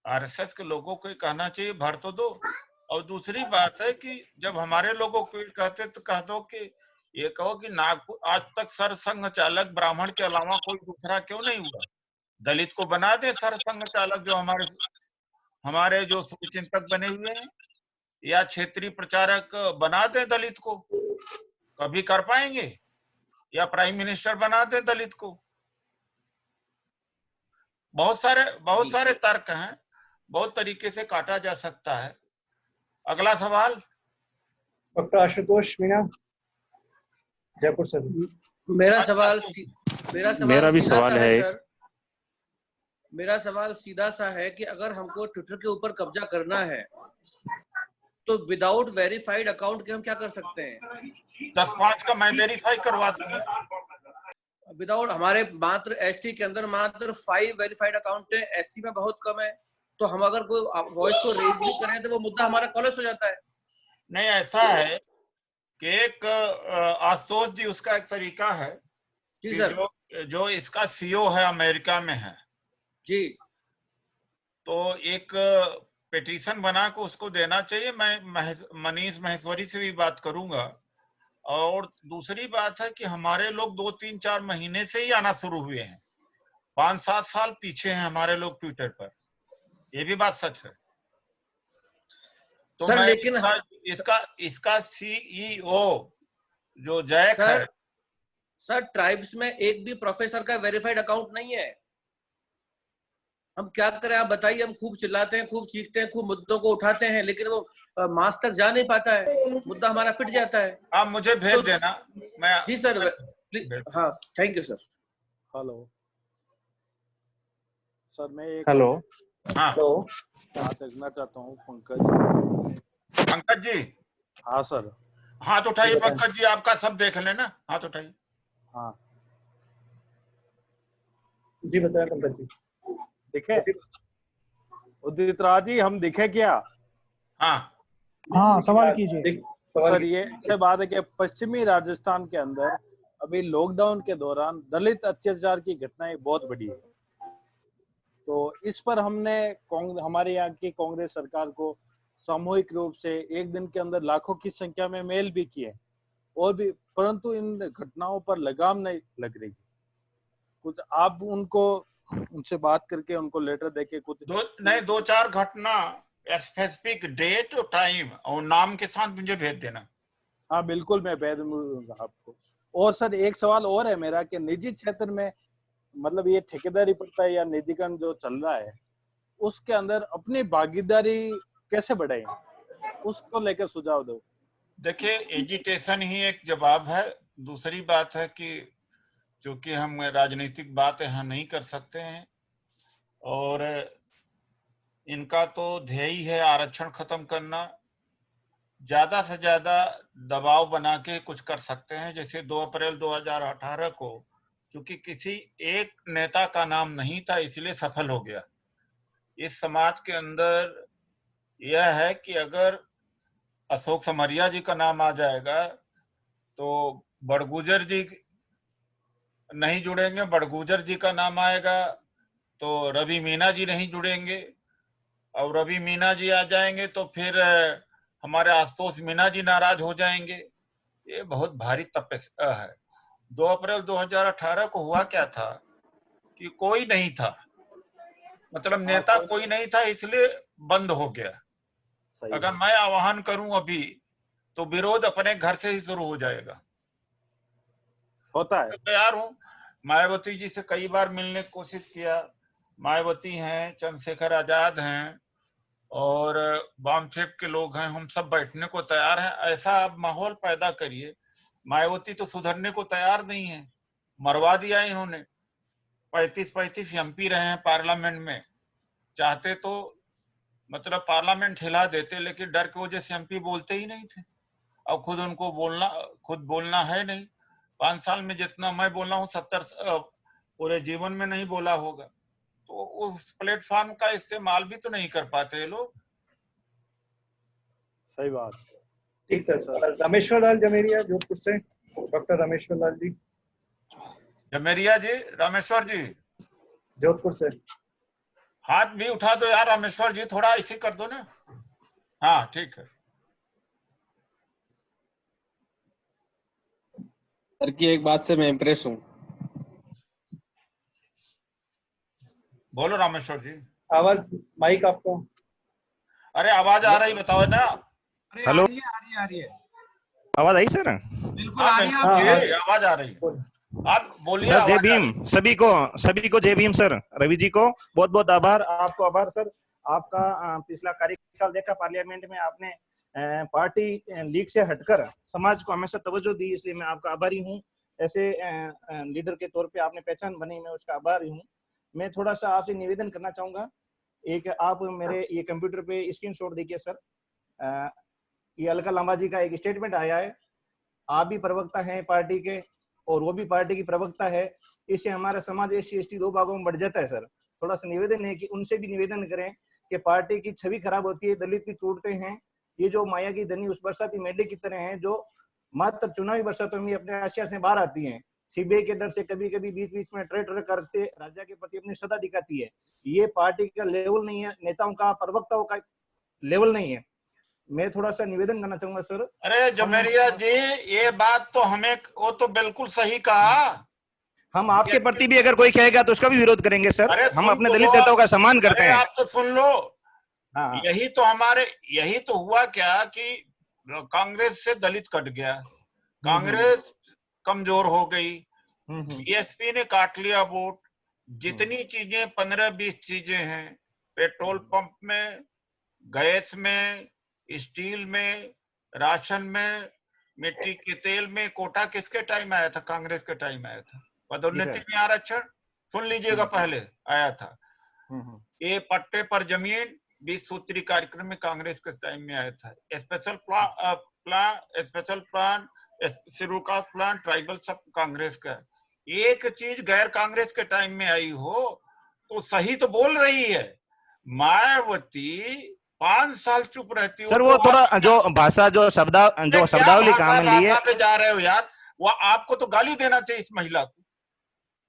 आरएसएस के लोगों को कहना चाहिए भर तो दो। और दूसरी बात है कि जब हमारे लोगों को कहते तो कह दो कि ये कहो कि नागपुर आज तक सरसंघ चालक ब्राह्मण के अलावा कोई दूसरा क्यों नहीं हुआ? दलित को बना दे सरसंघ चालक, जो हमारे जो चिंतक बने हुए हैं, या क्षेत्रीय प्रचारक बना दे दलित को, कभी कर पाएंगे? या प्राइम मिनिस्टर बना दे दलित को? बहुत सारे तर्क हैं, बहुत तरीके से काटा जा सकता है। अगला सवाल डॉक्टर आशुतोष मीना, जयपुर से। मेरा भी सवाल है सर। मेरा सवाल सीधा सा है कि अगर हमको ट्विटर के ऊपर कब्जा करना है तो विदाउट वेरीफाइड अकाउंट के हम क्या कर सकते हैं? 10-5 का मैं वेरीफाई करवा दूंगा। विदाउट, हमारे मात्र एसटी के अंदर मात्र 5 वेरीफाइड अकाउंट है, एससी में बहुत कम है। तो हम अगर कोई वॉइस को रेज भी करें तो वो मुद्दा हमारा कॉलेज हो जाता है। नहीं, ऐसा है कि एक आशुतोष जी, उसका एक तरीका है जी कि सर, जो इसका सीईओ है अमेरिका में है जी, तो एक पिटीशन बना के उसको देना चाहिए। मैं मनीष महेश्वरी से भी बात करूंगा। और दूसरी बात है कि हमारे लोग 2-3-4 महीने से ही आना शुरू हुए हैं, 5-7 साल पीछे हैं हमारे लोग ट्विटर पर, ये भी बात सच है। तो सर मैं लेकिन इसका सीईओ जो जैक है, सर ट्राइब्स में एक भी प्रोफेसर का वेरीफाइड अकाउंट नहीं है। हम क्या करें आप बताइए। हम खूब चिल्लाते हैं, खूब चीखते हैं, खूब मुद्दों को उठाते हैं, लेकिन वो मास तक जा नहीं पाता है, मुद्दा हमारा पिट जाता है। आप मुझे भेज तो देना, मैं जी सर, भेज हाँ thank you sir. Hello sir, मैं एक हेलो हाँ हेलो बात रखना चाहता हूँ। पंकज पंकज जी, हाँ सर, हाथ उठाइए। जी बताएं। पंकज जी आपका सब देख लेना, हाथ उठाइए। हाँ जी बताएं पंकज जी। दिखे उदित राज जी, हम दिखे क्या? हाँ हाँ सवाल कीजिए। सवाल सर ये अच्छी बात है कि पश्चिमी राजस्थान के अंदर अभी लॉकडाउन के दौरान दलित अत्याचार की घटनाएं बहुत बढ़ी है। तो इस पर हमने हमारे यहाँ की कांग्रेस सरकार को सामूहिक रूप से एक दिन के अंदर लाखों की संख्या में मेल भी किए और भी, परंतु इन घटनाओं पर लगाम नहीं लग रही। कुछ आप उनसे बात करके उनको लेटर देके कुछ दो चार घटना, स्पेसिफिक डेट और टाइम और नाम के साथ मुझे भेज देना। हाँ बिल्कुल, मैं भेज दूंगा आपको। और सर एक सवाल और है मेरा कि निजी क्षेत्र में मतलब ये ठेकेदारी पड़ता है या निजीकरण जो चल रहा है, उसके अंदर अपनी भागीदारी कैसे बढ़ाएं, उसको लेकर सुझाव दो। देखिए, एजिटेशन ही एक जवाब है। दूसरी बात है कि क्योंकि हम राजनीतिक बात यहाँ नहीं कर सकते हैं, और इनका तो ध्येय है आरक्षण खत्म करना। ज्यादा से ज्यादा दबाव बना के कुछ कर सकते हैं। जैसे 2 अप्रैल 2018 को क्योंकि किसी एक नेता का नाम नहीं था, इसलिए सफल हो गया। इस समाज के अंदर यह है कि अगर अशोक समरिया जी का नाम आ जाएगा तो बड़गुजर जी नहीं जुड़ेंगे, बड़गुजर जी का नाम आएगा तो रवि मीना जी नहीं जुड़ेंगे, और रवि मीना जी आ जाएंगे तो फिर हमारे आशुतोष मीना जी नाराज हो जाएंगे। ये बहुत भारी तपस्या है। 2 अप्रैल 2018 को हुआ क्या था कि कोई नहीं था, मतलब नेता कोई नहीं था, इसलिए बंद हो गया। अगर मैं आह्वान करूं अभी तो विरोध अपने घर से ही शुरू हो जाएगा। होता है तो तैयार हूं। मायावती जी से कई बार मिलने की कोशिश किया। मायावती हैं, चंद्रशेखर आजाद हैं और वामचेप के लोग हैं, हम सब बैठने को तैयार हैं। ऐसा आप माहौल पैदा करिए। मायावती तो सुधरने को तैयार नहीं है, मरवा दिया इन्होंने। 35 एमपी रहे हैं पार्लियामेंट में। चाहते तो मतलब पार्लियामेंट हिला देते, लेकिन डर की वजह से एमपी बोलते ही नहीं थे। अब खुद बोलना है नहीं। 5 साल में जितना मैं बोला हूँ 70 पूरे जीवन में नहीं बोला होगा। तो उस प्लेटफॉर्म का इस्तेमाल भी तो नहीं कर पाते लोग। सही बात। ठीक सर। रामेश्वर लाल जमेरिया जोधपुर से, डॉक्टर रामेश्वर लाल जी जमेरिया जी, रामेश्वर जी जोधपुर से। हाथ भी उठा दो यार रामेश्वर जी, थोड़ा ऐसे कर दो ना। हाँ ठीक है। सर की एक बात से मैं इम्प्रेस हूँ। बोलो रामेश्वर जी। आवाज माइक आपको। अरे आवाज आ रही, बताओ ना। हेलो, आ रही है। आवाज आई सर? बिल्कुल हाँ आ रही है। बिल्कुल, आवाज आ रही है। आप बोलिए। सर जय भीम सभी को जय भीम सर। रवि जी को बहुत बहुत आभार। आपको आभार सर। आपका पिछला कार्यकाल देखा पार्लियामेंट में, आपने पार्टी लीग से हटकर समाज को हमेशा तवज्जो दी, इसलिए मैं आपका आभारी हूँ। ऐसे लीडर के तौर पे आपने पहचान बनी, मैं उसका आभारी हूँ। मैं थोड़ा सा आपसे निवेदन करना चाहूंगा। एक आप मेरे ये कंप्यूटर पे स्क्रीनशॉट देखिए सर। ये अलका लांबा जी का एक स्टेटमेंट आया है। आप भी प्रवक्ता हैं पार्टी के और वो भी पार्टी की प्रवक्ता है। इससे हमारा समाज SC/ST 2 भागों में बढ़ जाता है सर। थोड़ा सा निवेदन है कि उनसे भी निवेदन करें कि पार्टी की छवि खराब होती है, दलित भी टूटते हैं। ये जो माया की धनी उस बरसाती मेढे की तरह हैं जो मात्र चुनावी बरसातों में अपने आशिया से बाहर आती हैं। सीबीआई के डर से कभी कभी बीच बीच में ट्रेटर करते राज्य के प्रति अपनी सदा दिखाती है। ये पार्टी का लेवल नहीं है, नेताओं का प्रवक्ताओं का लेवल नहीं है। मैं थोड़ा सा निवेदन करना चाहूंगा सर। अरे जमेरिया जी, ये बात तो हमें, वो तो बिल्कुल सही कहा। हम आपके प्रति भी अगर कोई कहेगा तो उसका भी विरोध करेंगे सर। हम अपने दलित नेताओं का सम्मान करते हैं। आप तो सुन लो। हाँ। यही तो हुआ क्या कि कांग्रेस से दलित कट गया, कांग्रेस कमजोर हो गई, बीएसपी ने काट लिया वोट, जितनी चीजें 15-20 चीजें हैं, पेट्रोल पंप में, गैस में, स्टील में, राशन में, मिट्टी के तेल में कोटा किसके टाइम आया था? कांग्रेस के टाइम आया था। पदोन्नति में आरक्षण सुन लीजिएगा, पहले आया था। ये पट्टे पर जमीन 20 सूत्री कार्यक्रम में कांग्रेस के टाइम में आया था। Special plan, schedule caste plan, tribal, सब कांग्रेस का। एक चीज गैर कांग्रेस के टाइम में आई हो तो सही तो बोल रही है। मायावती 5 साल चुप रहती हो सर, वो थोड़ा जो भाषा, जो शब्दावली काम लिए पे जा रहे हो यार, वो आपको तो गाली देना चाहिए इस महिला को।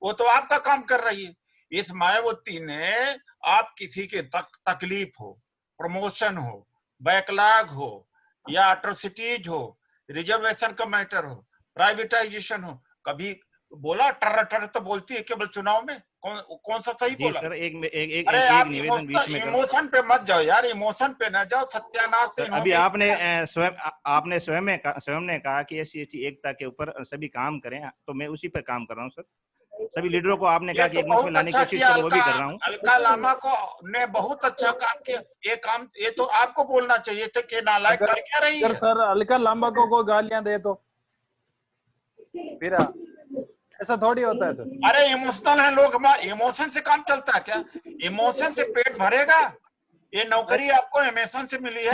वो तो आपका काम कर रही है। इस मायावती ने, आप किसी के तकलीफ हो, प्रमोशन हो, बैकलॉग हो, या अट्रोसिटीज हो, रिजर्वेशन का मैटर हो, प्राइवेटाइजेशन हो, कभी बोला? टर तो बोलती है केवल चुनाव में। कौन सा सही बोला? सर, एक निवेदन बीच में इमोशन पे मत जाओ यार, इमोशन पे ना जाओ। सत्यानाश से अभी आपने स्वयं ने कहा कि SC/ST एकता के ऊपर सभी काम करें, तो मैं उसी पर काम कर रहा हूँ सर। सभी लीडरों को आपने कहा कि एक मंच में लाने की कोशिश करो, वो भी कर रहा हूँ। अलका लामा को ने बहुत अच्छा काम किया। ये तो आपको बोलना चाहिए था कि नालायक कर क्या रही है। सर, अलका लामा को कोई गालियां दे तो फिर ऐसा थोड़ी होता है सर। अरे इमोशनल है लोग, इमोशन से काम चलता है क्या? इमोशन से पेट भरेगा? ये नौकरी आपको इमोशन से मिली है।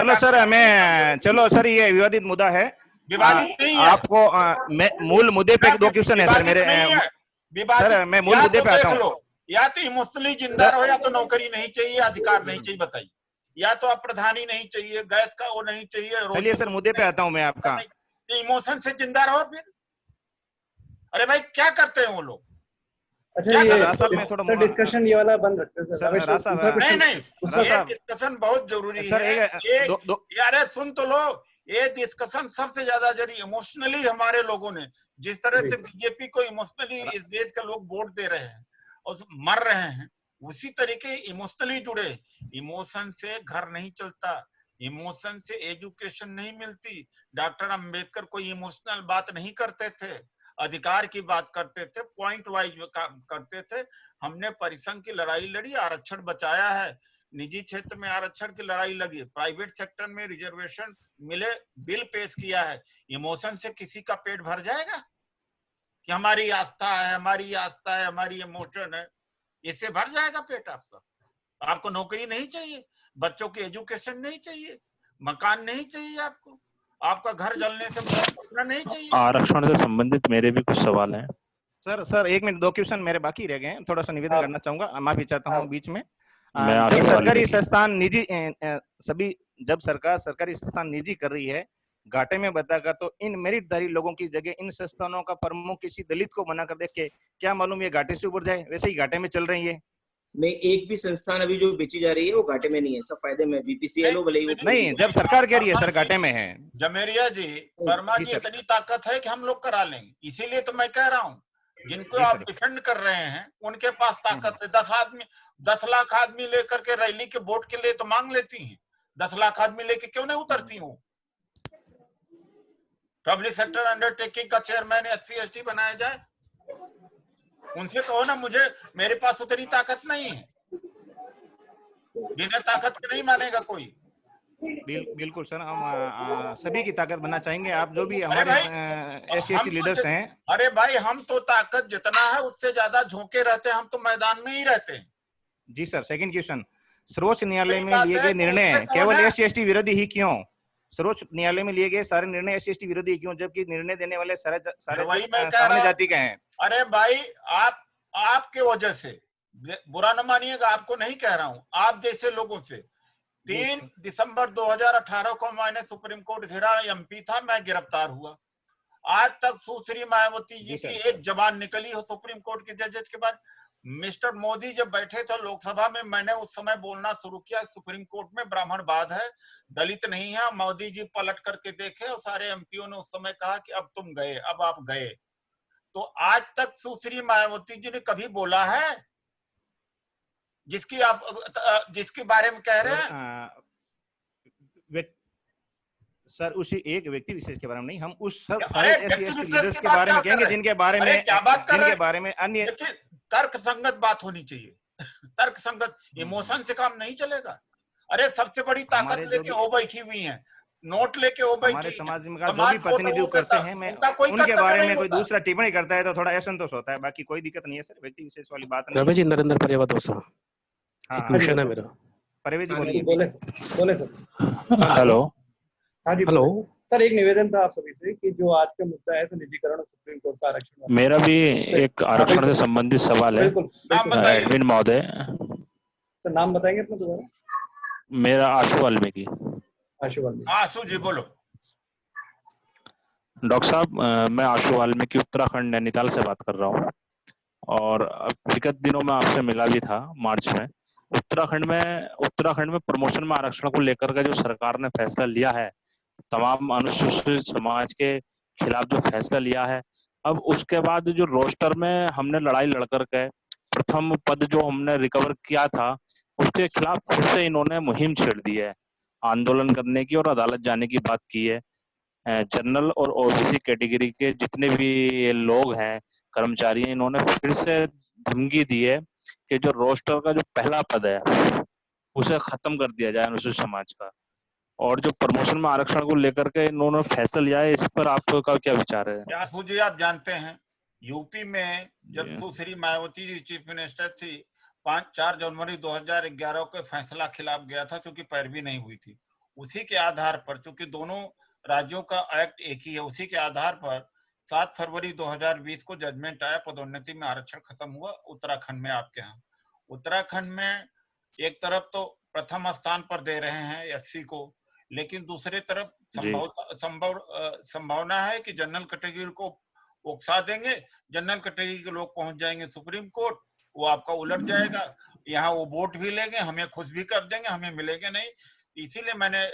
चलो सर, ये विवादित मुद्दा है, विवादित नहीं है। आपको मैं मूल मुद्दे पे 2 क्वेश्चन है सर मेरे। सर, मैं मूल मुद्दे पे आता हूँ। या तो इमोशनली जिंदा रहो, या तो नौकरी नहीं चाहिए, अधिकार नहीं चाहिए। बताइए, या तो आप प्रधानी नहीं चाहिए, गैस का वो नहीं चाहिए। चलिए सर, मुद्दे पे आता हूँ मैं आपका। इमोशन से जिंदा रहो फिर। अरे भाई क्या करते हैं वो लोग? अच्छा, ये डिस्कशन ये वाला बंद रखते हैं सर। नहीं, ये डिस्कशन बहुत जरूरी है। यार सुन तो लो, ये डिस्कशन सबसे ज्यादा जरूरी। इमोशनली हमारे लोगों ने, जिस तरह से बीजेपी को इमोशनली इस देश के लोग वोट दे रहे हैं और मर रहे हैं, उसी तरीके इमोशनली जुड़े। इमोशन से घर नहीं चलता, इमोशन से एजुकेशन नहीं मिलती। डॉक्टर अंबेडकर कोई इमोशनल बात नहीं करते थे, अधिकार की बात करते थे, पॉइंट वाइज करते थे। हमने परिसंघ की लड़ाई लड़ी, आरक्षण बचाया है। निजी क्षेत्र में आरक्षण की लड़ाई लगी, प्राइवेट सेक्टर में रिजर्वेशन मिले, बिल पेश किया है। इमोशन से किसी का पेट भर जाएगा कि हमारी आस्था है, हमारी आस्था है, हमारी इमोशन है? इससे भर जाएगा पेट आपका? आपको नौकरी नहीं चाहिए, बच्चों की एजुकेशन नहीं चाहिए, मकान नहीं चाहिए आपका घर जलने से बचना नहीं चाहिए। आरक्षण से संबंधित मेरे भी कुछ सवाल हैं। सर 1 मिनट, 2 क्वेश्चन मेरे बाकी रह गए हैं। थोड़ा सा निवेदन करना चाहूंगा, माफी चाहता हूँ बीच में। जब सरकारी संस्थान निजी जब सरकारी संस्थान निजी कर रही है घाटे में बताकर, तो इन मेरिटधारी लोगों की जगह इन संस्थानों का प्रमुख किसी दलित को मना कर दे के, क्या मालूम ये घाटे से उबर जाए? वैसे ही घाटे में चल रही है। में एक भी संस्थान अभी जो बेची जा रही है वो घाटे में नहीं है, सब फायदे में। बीपीसीएल भले ही नहीं, जब सरकार कह रही है सर घाटे में है। जमेरिया जी, वर्मा जी, इतनी ताकत है कि हम लोग करा लेंगे। इसीलिए तो मैं कह रहा हूँ, जिनको आप डिफेंड कर रहे हैं उनके पास ताकत है। 10 लाख आदमी लेकर के रैली के वोट के लिए तो मांग लेती हैं। 10 लाख आदमी लेके क्यों नहीं उतरती हूँ? पब्लिक सेक्टर अंडरटेकिंग का चेयरमैन SC/ST बनाया जाए, उनसे कहो ना, मेरे पास उतनी ताकत नहीं है। बिना ताकत के नहीं मानेगा कोई। बिल्कुल सर, हम सभी की ताकत बनना चाहेंगे। आप जो भी हमारे SC/ST लीडर्स हैं। अरे भाई, हम तो ताकत जितना है उससे ज्यादा झोंके रहते हैं, हम तो मैदान में ही रहते हैं। जी सर, सेकंड क्वेश्चन, सर्वोच्च न्यायालय में लिए गए निर्णय केवल SC/ST विरोधी ही क्यों? सर्वोच्च न्यायालय में लिए गए सारे निर्णय SC/ST विरोधी क्यों, जबकि निर्णय देने वाले सारे सामान्य जाति के हैं? अरे भाई, आपके वजह से, बुरा न मानिएगा, आपको नहीं कह रहा हूं, आप जैसे लोगों से। 3 दिसंबर 2018 को मैंने सुप्रीम कोर्ट घेरा, MP था, मैं गिरफ्तार हुआ। आज तक सुश्री मायावती जी की एक जबान निकली हो सुप्रीम कोर्ट के जजेस के बाद। मिस्टर मोदी जब बैठे थे लोकसभा में, मैंने उस समय बोलना शुरू किया, सुप्रीम कोर्ट में ब्राह्मणवाद है, दलित नहीं है। मोदी जी पलट करके देखे और सारे MPओ ने उस समय कहा कि अब तुम गए, अब आप गए। तो आज तक सुश्री मायावती जी ने कभी बोला है जिसके बारे में कह रहे हैं? सर, उसी एक व्यक्ति विशेष के बारे में नहीं, हम उस सब सारे SC/ST लीडर्स के बारे में कहेंगे जिनके बारे में अन्य तर्क संगत बात होनी चाहिए। तर्क संगत, इमोशन से काम नहीं चलेगा। अरे सबसे बड़ी ताकत लेके वो बैठी हुई है, नोट लेके वो हमारे बैठी है, समाज का जो समाज भी वोट प्रतिनिधित्व वो करते हैं, मैं उनका कोई उनके कर्तव्य बारे नहीं में कोई होता। दूसरा टिप्पणी करता है तो थोड़ा असंतोष होता है, बाकी कोई दिक्कत नहीं है सर, व्यक्ति विशेष वाली बात नहीं रवि है। जी, नरेंद्र परिवा दोसा, हाँ एक हाँ क्वेश्चन है मेरा। परवेज जी हाँ बोलिए। बोले सर। हेलो। हाँ जी हेलो। बोले। सर एक निवेदन था आप सभी से कि जो आज का मुद्दा है निजीकरण और सुप्रीम कोर्ट का आरक्षण वाला, मेरा भी उस पे- एक हाँ, आरक्षण बिल्कुल से संबंधित सवाल है। बिल्कुल नाम बिल्कुल। बताइए। एडमिन महोदय, सर नाम बताएंगे अपना दोबारा? मेरा आशु वाल्मीकि। आशु वाल्मीकि। हाँ आशु जी बोलो। डॉक्टर साहब, मैं आशु वाल्मीकि उत्तराखंड नैनीताल से बात कर रहा हूँ, और विगत दिनों में आपसे मिला भी था मार्च में। उत्तराखंड में प्रमोशन में आरक्षण को लेकर के जो सरकार ने फैसला लिया है, तमाम अनुसूचित समाज के खिलाफ जो फैसला लिया है, अब उसके बाद जो रोस्टर में हमने लड़ाई लड़कर के प्रथम पद जो हमने रिकवर किया था, उसके खिलाफ फिर से इन्होंने मुहिम छेड़ दी है, आंदोलन करने की और अदालत जाने की बात की है। जनरल और ओबीसी कैटेगरी के जितने भी लोग हैं, कर्मचारी हैं, इन्होंने फिर से धमकी दी है कि जो रोस्टर का जो पहला पद है उसे खत्म कर दिया जाए अनुसूचित समाज का। और जो प्रमोशन में आरक्षण को लेकर के इन्होंने फैसला लिया है, इस पर आपका क्या विचार है? आशु जी आप जानते हैं यूपी में जब सुश्री मायावती जी चीफ मिनिस्टर थी, 4 जनवरी 2011 को फैसला खिलाफ गया था, क्योंकि पैरवी नहीं हुई थी। उसी के आधार पर, चूंकि दोनों राज्यों का एक्ट एक ही है, उसी के आधार पर 7 फरवरी 2020 को जजमेंट आया, पदोन्नति में आरक्षण खत्म हुआ उत्तराखंड में। आपके यहाँ उत्तराखंड में एक तरफ तो प्रथम स्थान पर दे रहे हैं एससी को, लेकिन दूसरी तरफ संभावना है कि जनरल कैटेगरी को उकसा देंगे, जनरल कैटेगरी के लोग पहुंच जाएंगे सुप्रीम कोर्ट, वो आपका उलट जाएगा, यहाँ वो वोट भी लेंगे, हमें खुश भी कर देंगे, हमें मिलेंगे नहीं। इसीलिए मैंने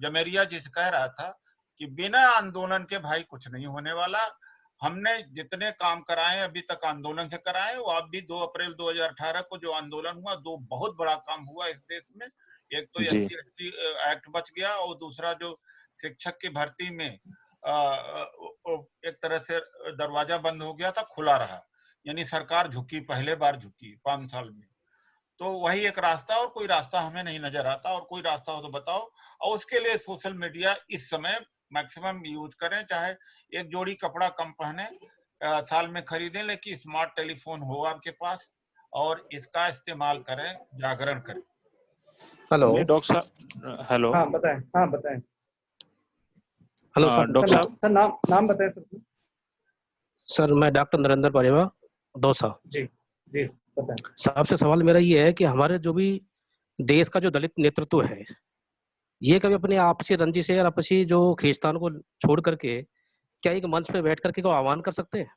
जमेरिया जी से कह रहा था कि बिना आंदोलन के भाई कुछ नहीं होने वाला। हमने जितने काम कराए अभी तक आंदोलन से कराए, वो अब भी 2 अप्रैल 2018 को जो आंदोलन हुआ, 2 बहुत बड़ा काम हुआ इस देश में। एक तो जी। SC/ST एक्ट बच गया, और दूसरा जो शिक्षक की भर्ती में एक तरह से दरवाजा बंद हो गया था, खुला रहा, यानी सरकार झुकी, पहले बार झुकी 5 साल में। तो वही एक रास्ता, और कोई रास्ता हमें नहीं नजर आता, और कोई रास्ता हो तो बताओ। और उसके लिए सोशल मीडिया इस समय मैक्सिमम यूज करें, चाहे एक जोड़ी कपड़ा कम पहने, साल में खरीदें, लेकिन स्मार्ट टेलीफोन हो आपके पास, और इसका इस्तेमाल करें, जागरण करें। हेलो। डॉक्टर साहब, हेलो। हाँ बताएं। हाँ बताएं। Hello sir. डॉक्टर साहब, सर नाम बताएं सर। सर मैं डॉक्टर नरेंद्र परिवा दोसा। जी जी बताएं। साहब से सवाल मेरा ये है कि हमारे जो भी देश का जो दलित नेतृत्व है, ये कभी अपने आपसी रंजिश और आपसी जो खींचतान को छोड़ करके क्या एक मंच पे बैठ करके को आह्वान कर सकते हैं?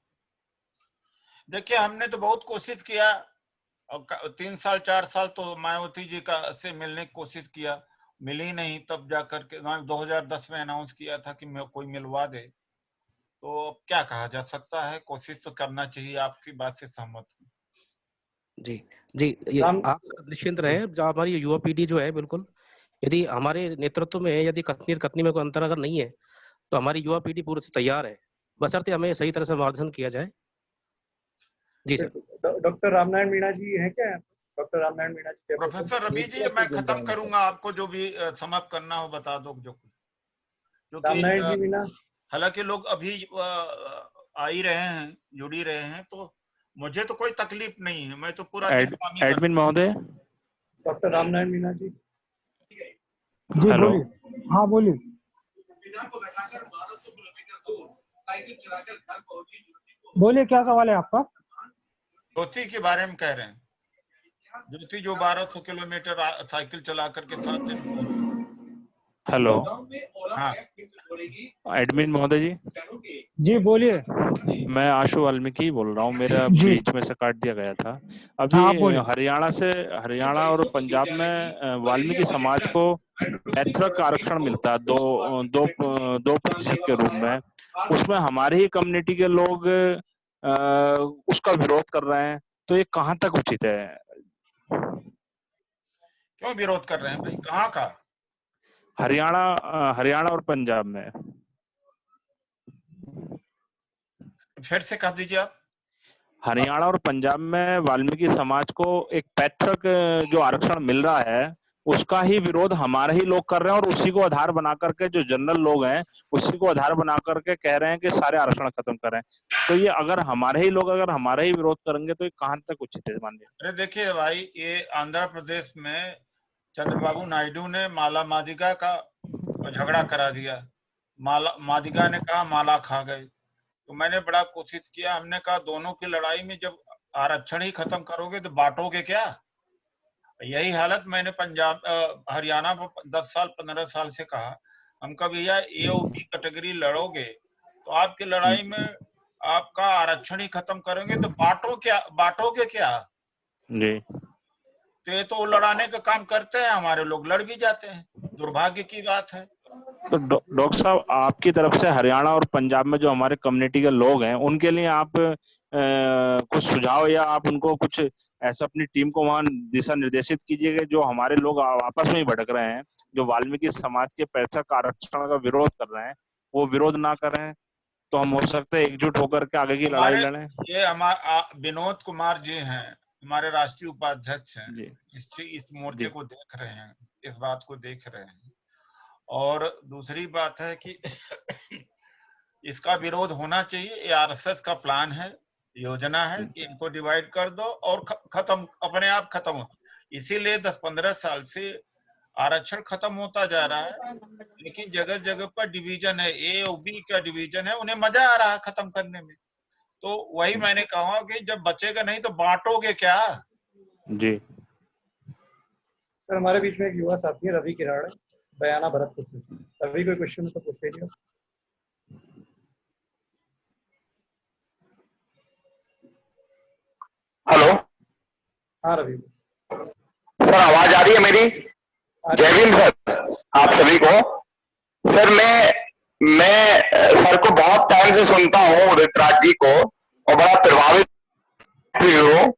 देखिए हमने तो बहुत कोशिश किया, और 3 साल 4 साल तो मायावती जी का से मिलने की कोशिश किया, मिली नहीं, तब जाकर के 2010 में अनाउंस किया था कि कोई मिलवा दे। तो अब क्या कहा जा सकता है, कोशिश तो करना चाहिए, आपकी बात से सहमत हूँ। जी जी, ये आप निश्चिंत रहे, जो हमारी युवा पीढ़ी जो है, बिल्कुल यदि हमारे नेतृत्व में यदि कथनी में कोई अंतर अगर नहीं है, तो हमारी युवा पीढ़ी पूरी से तैयार है, बशर्ते हमें सही तरह से मार्गदर्शन किया जाए। जी सर। डॉक्टर रामनारायण मीणा जी हैं क्या? डॉक्टर रामनारायण मीणा जी। प्रोफेसर रवि जी, मैं खत्म करूंगा, आपको जो भी समाप्त करना हो बता दो, जो रामनारायण जी मीणा। हालांकि लोग अभी आ ही रहे हैं, जुड़ ही रहे हैं, तो मुझे तो कोई तकलीफ नहीं है, मैं तो पूरा एडमिन महोदय। डॉक्टर रामनारायण मीणा जी। जी बोलिए। हाँ बोलिए। बोलिए, क्या सवाल है आपका? ज्योति के बारे में कह रहे हैं, ज्योति जो 1200 किलोमीटर साइकिल चला करके 7 दिन। हेलो। हाँ एडमिन महोदय जी। जी बोलिए। मैं आशु वाल्मीकि बोल रहा हूँ, मेरा बीच में से काट दिया गया था अभी। हाँ, हरियाणा और पंजाब में वाल्मीकि समाज को ऐच्छिक आरक्षण मिलता है 2% के रूप में, उसमें हमारी ही कम्युनिटी के लोग उसका विरोध कर रहे हैं, तो ये कहाँ तक उचित है? क्यों विरोध कर रहे हैं भाई, कहाँ का? हरियाणा और पंजाब में। फिर से कह दीजिए आप। हरियाणा और पंजाब में वाल्मीकि समाज को एक पैतृक जो आरक्षण मिल रहा है उसका ही विरोध हमारे ही लोग कर रहे हैं और उसी को आधार बना करके जो जनरल लोग हैं उसी को आधार बना करके कह रहे हैं कि सारे आरक्षण खत्म करें। तो ये अगर हमारे ही लोग अगर हमारे ही विरोध करेंगे तो ये कहां तक उचित है माननीय? अरे देखिए भाई, ये आंध्र प्रदेश में चंद्रबाबू नायडू ने माला मादिगा का झगड़ा करा दिया। मादिगा ने कहा माला खा गए। तो मैंने बड़ा कोशिश किया, हमने कहा दोनों की लड़ाई में जब आरक्षण ही खत्म करोगे तो बांटोगे क्या? यही हालत मैंने पंजाब हरियाणा में 10 साल 15 साल से कहा। हम कहा भैया ए और बी कैटेगरी लड़ोगे तो आपकी लड़ाई में आपका आरक्षण ही खत्म करेंगे तो बांटोगे क्या? जी। तो ये तो लड़ाने का काम करते हैं, हमारे लोग लड़ भी जाते हैं, दुर्भाग्य की बात है। तो डॉक्टर साहब, आपकी तरफ से हरियाणा और पंजाब में जो हमारे कम्युनिटी के लोग हैं उनके लिए आप कुछ सुझाव या आप उनको कुछ ऐसा अपनी टीम को वहां दिशा निर्देशित कीजिएगा जो हमारे लोग आपस में ही भटक रहे हैं, जो वाल्मीकि समाज के पैतृक आरक्षण का विरोध कर रहे हैं वो विरोध ना करें, तो हम हो सकते हैं एकजुट होकर के आगे की लड़ाई लड़ें। ये हमारे विनोद कुमार जी हैं, हमारे राष्ट्रीय उपाध्यक्ष हैं, इस मोर्चे को देख रहे हैं, इस बात को देख रहे हैं। और दूसरी बात है कि इसका विरोध होना चाहिए। ये आरएसएस का प्लान है, योजना है कि इनको डिवाइड कर दो और खत्म, अपने आप खत्म हो। इसीलिए 10-15 साल से आरक्षण खत्म होता जा रहा है, लेकिन जगह जगह पर डिवीजन है, ए और बी का डिवीजन है, उन्हें मजा आ रहा है खत्म करने में। तो वही मैंने कहा कि जब बचेगा नहीं तो बांटोगे क्या? जी सर, हमारे बीच में एक युवा साथी है रवि किराड़, बयाना भरतपुर से। रवि कोई क्वेश्चन तो पूछ लीजिए। हेलो। हाँ रवि सर, आवाज आ रही है मेरी? जय भीम सर आप सभी को। सर मैं सर को बहुत टाइम से सुनता हूँ, ऋतराज जी को, और बड़ा प्रभावित हूँ।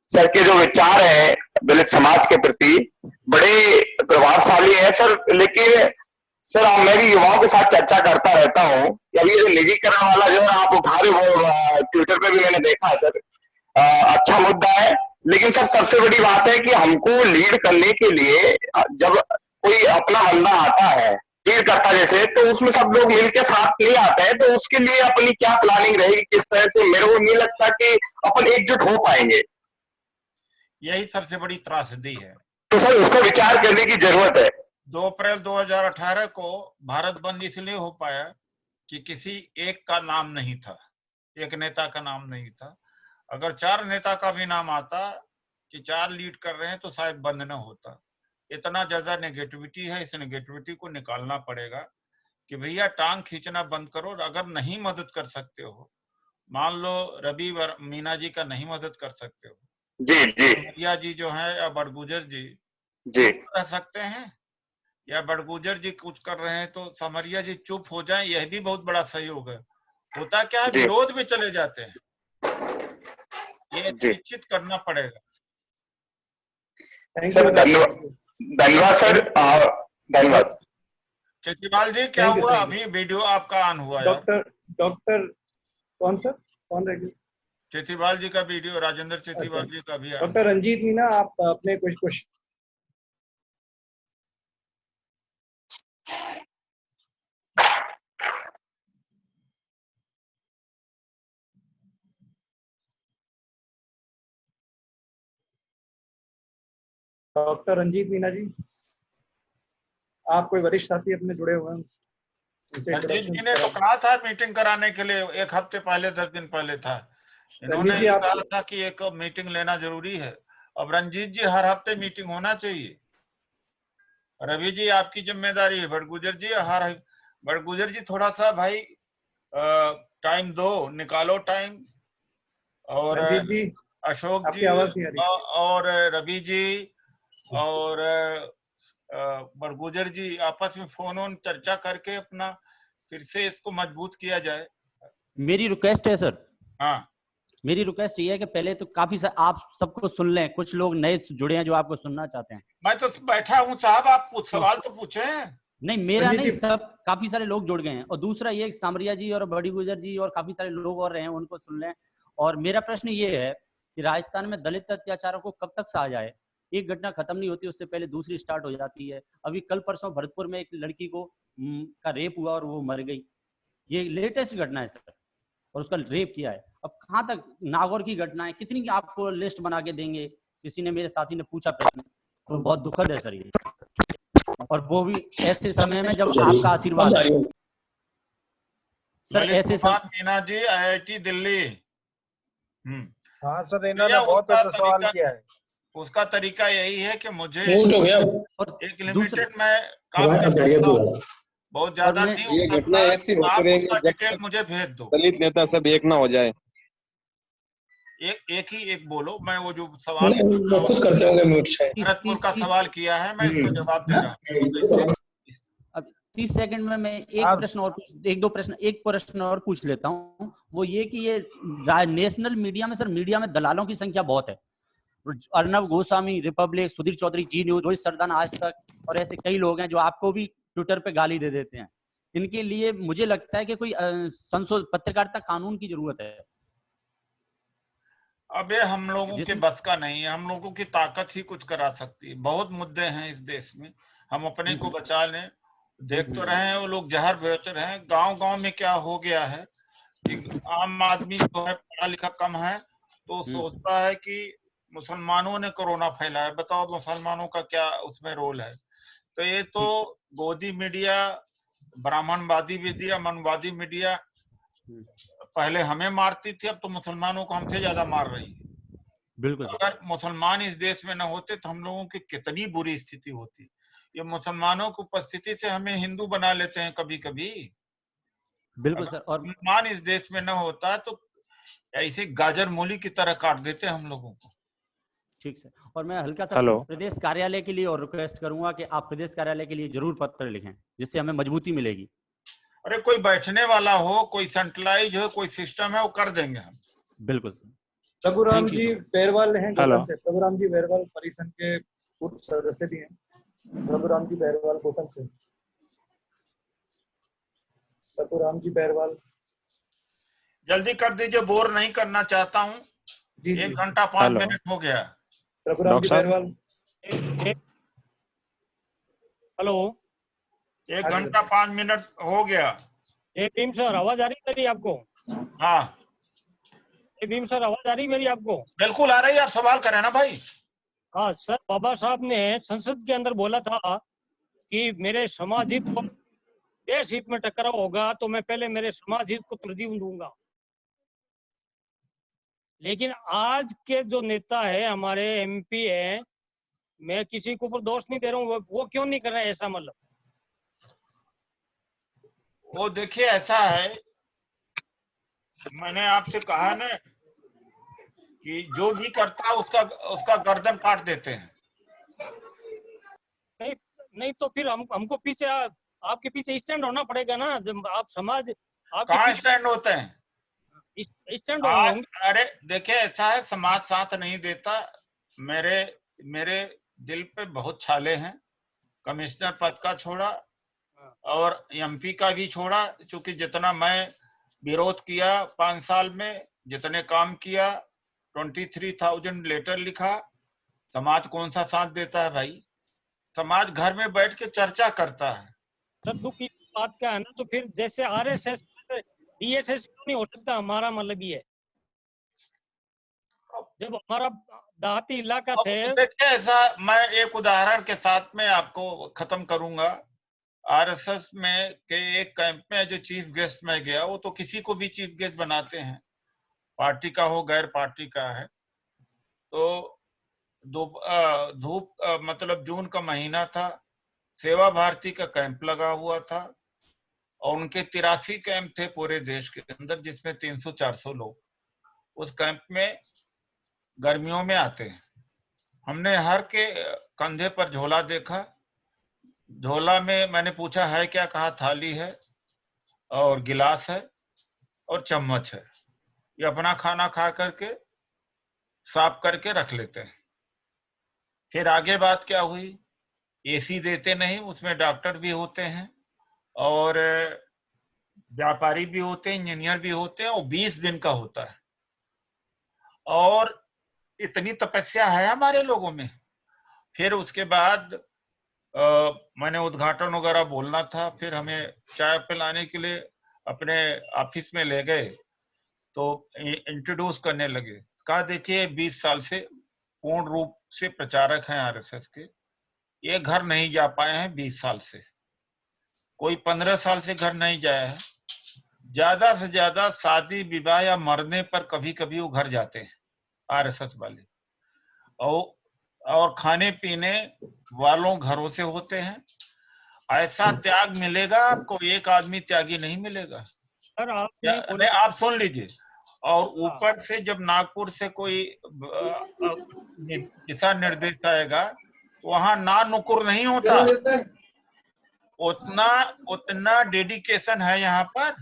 सर के जो विचार हैं दलित समाज के प्रति बड़े प्रभावशाली है सर। लेकिन सर मैं भी युवाओं के साथ चर्चा करता रहता हूँ, अभी ये निजीकरण वाला जो है आप उठा रहे हो, ट्विटर पे भी मैंने देखा है सर, अच्छा मुद्दा है। लेकिन सर सबसे बड़ी बात है कि हमको लीड करने के लिए जब कोई अपना बंदा आता है लीड करता जैसे, तो उसमें सब लोग मिलकर साथ नहीं आते हैं, तो उसके लिए अपनी क्या प्लानिंग रहेगी, किस तरह से? मेरे को नहीं लगता कि अपन एकजुट हो पाएंगे। यही सबसे बड़ी त्रासदी है। तो सर उसको विचार करने की जरूरत है। 2 अप्रैल 2018 को भारत बंद इसलिए हो पाया कि किसी एक का नाम नहीं था, एक नेता का नाम नहीं था। अगर 4 नेता का भी नाम आता कि 4 लीड कर रहे हैं तो शायद बंद न होता। इतना ज्यादा नेगेटिविटी है, इस नेगेटिविटी को निकालना पड़ेगा कि भैया टांग खींचना बंद करो। अगर नहीं मदद कर सकते हो, मान लो रवि मीना जी का नहीं मदद कर सकते हो, जी जी समरिया जी जो है या बड़गुजर जी कर सकते हैं, या बड़गुजर जी कुछ कर रहे हैं तो समरिया जी चुप हो जाएं, यह भी बहुत बड़ा सहयोग है। होता क्या है, विरोध में चले जाते हैं, ये निश्चित करना पड़ेगा। सर धन्यवाद सर, धन्यवाद। चेतीवाल जी क्या हुआ? अभी वीडियो आपका ऑन हुआ? डॉक्टर कौन रहेगी? चेतीवाल जी का वीडियो, राजेंद्र चेतीवाल जी का भी। डॉक्टर रंजीत मीना, आप अपने कुछ डॉक्टर रंजीत मीना जी, आप कोई वरिष्ठ साथी अपने जुड़े हुए हैं? रंजीत जी ने तो कहा था मीटिंग कराने के लिए, 1 हफ्ते पहले 10 दिन पहले था। इन्होंने कहा था कि एक मीटिंग लेना जरूरी है। अब रंजीत जी हर हफ्ते मीटिंग होना चाहिए। रवि जी आपकी जिम्मेदारी है, बड़गुजर जी बड़गुजर जी थोड़ा सा भाई टाइम दो, निकालो टाइम। और अशोक जी और रवि जी और बड़गुजर जी आपस में फोन चर्चा करके अपना फिर से इसको मजबूत किया जाए। मेरी रिक्वेस्ट है सर। हाँ, मेरी रिक्वेस्ट ये है कि पहले तो काफी आप सबको सुन लें, कुछ लोग नए जुड़े हैं जो आपको सुनना चाहते हैं। मैं तो बैठा हूँ साहब, आप सवाल तो पूछे। नहीं मेरा नहीं, सब काफी सारे लोग जुड़ गए हैं। और दूसरा ये समरिया जी और बड़ी गुजर जी और काफी सारे लोग और रहे हैं, उनको सुन लें। और मेरा प्रश्न ये है कि राजस्थान में दलित अत्याचारों को कब तक सहा जाए? एक घटना खत्म नहीं होती, उससे पहले दूसरी स्टार्ट हो जाती है। अभी कल परसों भरतपुर में एक लड़की को का रेप हुआ और वो मर गई। ये लेटेस्ट घटना है सर, और उसका रेप किया है। अब कहाँ तक नागौर की घटना है, कितनी आपको लिस्ट बना के देंगे? किसी ने, मेरे साथी ने पूछा प्रश्न, तो बहुत दुखद है सर ये, और वो भी ऐसे समय में जब आपका आशीर्वाद है सर। ऐसे मीना जी, IIT दिल्ली। हाँ सर, इन्होंने बहुत अच्छा सवाल किया है। उसका तरीका यही है कि मुझे एक लिमिटेड में काम करता हूँ, बहुत ज्यादा नहीं। ये घटना ऐसी होती रहेगी जब डिटेल मुझे भेज दो। दलित नेता सब एक ना हो जाए। एक बोलो, मैं वो जो सवाल खुद करते होंगे म्यूट शायद। भरतपुर का सवाल किया है, मैं इसका जवाब दे रहा हूँ। अब 30 सेकंड में मैं एक दो प्रश्न और पूछ लेता हूँ। वो ये कि ये नेशनल मीडिया में सर, मीडिया में दलालों की संख्या बहुत है। अर्नब गोस्वामी, रिपब्लिक, सुधीर चौधरी, जी न्यूज, रोहित सरदाना, आज तक, और ऐसे कई लोग हैं जो आपको भी ट्विटर पे गाली दे देते हैं। इनके लिए मुझे लगता है कि कोई पत्रकारिता कानून की जरूरत है। अब ये हम लोगों के बस का नहीं है, हम लोगों की ताकत ही कुछ करा सकती है। बहुत मुद्दे हैं इस देश में, हम अपने को बचा लें। देख तो रहे हैं वो लोग जहर बेच रहे हैं। गांव-गांव में क्या हो गया है कि आम आदमी जो है पढ़ा लिखा कम है, तो सोचता है कि मुसलमानों ने कोरोना फैलाया। बताओ मुसलमानों का क्या उसमें रोल है? तो ये तो गोदी मीडिया, ब्राह्मणवादी मीडिया, मनवादी मीडिया पहले हमें मारती थी, अब तो मुसलमानों को हमसे ज्यादा मार रही है। बिल्कुल। अगर मुसलमान इस देश में न होते तो हम लोगों की कितनी बुरी स्थिति होती। ये मुसलमानों की उपस्थिति से हमें हिंदू बना लेते हैं कभी कभी। बिल्कुल सर। और मुसलमान इस देश में न होता तो ऐसे गाजर मूली की तरह काट देते हम लोगों को। ठीक सर। और मैं हल्का सा प्रदेश कार्यालय के लिए और रिक्वेस्ट करूंगा कि आप प्रदेश कार्यालय के लिए जरूर पत्र लिखें, जिससे हमें मजबूती मिलेगी। अरे कोई बैठने वाला हो, कोई सेंट्रलाइज हो, कोई सिस्टम है, वो कर देंगे हम। बिल्कुल सर। प्रभुराम जी बेरवाल हैं गोटन से। प्रभुराम जी बेरवाल परिसंघ के पूर्व सदस्य भी हैं। प्रभुराम जी बेरवाल गोटन से। प्रभुराम जी बेरवाल, जल्दी कर दीजिए, बोर नहीं करना चाहता हूँ। 1 घंटा 5 मिनट हो गया। प्रभुराम जी बेरवाल। हेलो, 1 घंटा 5 मिनट हो गया। भीम सर, आवाज आ रही है मेरी आपको? हाँ भीम सर, आवाज आ रही है मेरी आपको? बिल्कुल आ रही है, आप सवाल करें ना भाई। हाँ सर, बाबा साहब ने संसद के अंदर बोला था कि मेरे समाज हित को देश हित में टकराव होगा तो मैं पहले मेरे समाज हित को तरजीह दूंगा। लेकिन आज के जो नेता है, हमारे MP है, मैं किसी के ऊपर दोष नहीं दे रहा हूँ, वो क्यों नहीं कर रहे ऐसा? मतलब वो देखिए ऐसा है, मैंने आपसे कहा ना कि जो भी करता है उसका गर्दन काट देते हैं। नहीं तो फिर हमको पीछे आपके पीछे स्टैंड होना पड़ेगा ना। जब आप समाज कहाँ स्टैंड होते हैं? स्टैंड अरे देखिए ऐसा है, समाज साथ नहीं देता। मेरे दिल पे बहुत छाले हैं। कमिश्नर पद का छोड़ा और MP का भी छोड़ा, क्योंकि जितना मैं विरोध किया 5 साल में, जितने काम किया, 23,000 लेटर लिखा, समाज कौन सा साथ देता है भाई? समाज घर में बैठ के चर्चा करता है। सर दुख की बात क्या है ना, तो फिर जैसे RSS DSS क्यों नहीं हो सकता? हमारा मतलब ये है, जब हमारा देहाती इलाका थे। देखिए ऐसा, मैं एक उदाहरण के साथ में आपको खत्म करूंगा। RSS में के एक कैंप में जो चीफ गेस्ट में गया, वो तो किसी को भी चीफ गेस्ट बनाते हैं, पार्टी का हो गैर पार्टी का है। तो धूप मतलब जून का महीना था, सेवा भारती का कैंप लगा हुआ था और उनके 83 कैंप थे पूरे देश के अंदर, जिसमें 300-400 लोग उस कैंप में गर्मियों में आते हैं। हमने हर के कंधे पर झोला देखा। झोला में मैंने पूछा है क्या? कहा थाली है और गिलास है और चम्मच है। ये अपना खाना खा करके साफ करके रख लेते हैं। फिर आगे बात क्या हुई? AC देते नहीं, उसमें डॉक्टर भी होते हैं और व्यापारी भी होते हैं, इंजीनियर भी होते हैं, और 20 दिन का होता है। और इतनी तपस्या है हमारे लोगों में। फिर उसके बाद मैंने उद्घाटन वगैरह बोलना था, फिर हमें चाय पिलाने के लिए अपने ऑफिस में ले गए, तो इंट्रोड्यूस करने लगे। कहा देखिए 20 साल से पूर्ण रूप से प्रचारक हैं आरएसएस के, ये घर नहीं जा पाए हैं 20 साल से, कोई 15 साल से घर नहीं जाया है, ज्यादा से ज्यादा शादी विवाह या मरने पर कभी कभी वो घर जाते हैं आरएसएस वाले, और खाने पीने वालों घरों से होते हैं। ऐसा त्याग मिलेगा आपको, एक आदमी त्यागी नहीं मिलेगा। सर आप सुन लीजिए। और ऊपर से जब नागपुर से कोई दिशा निर्देश आएगा तो वहां ना नुकुर नहीं होता, उतना डेडिकेशन है यहाँ पर।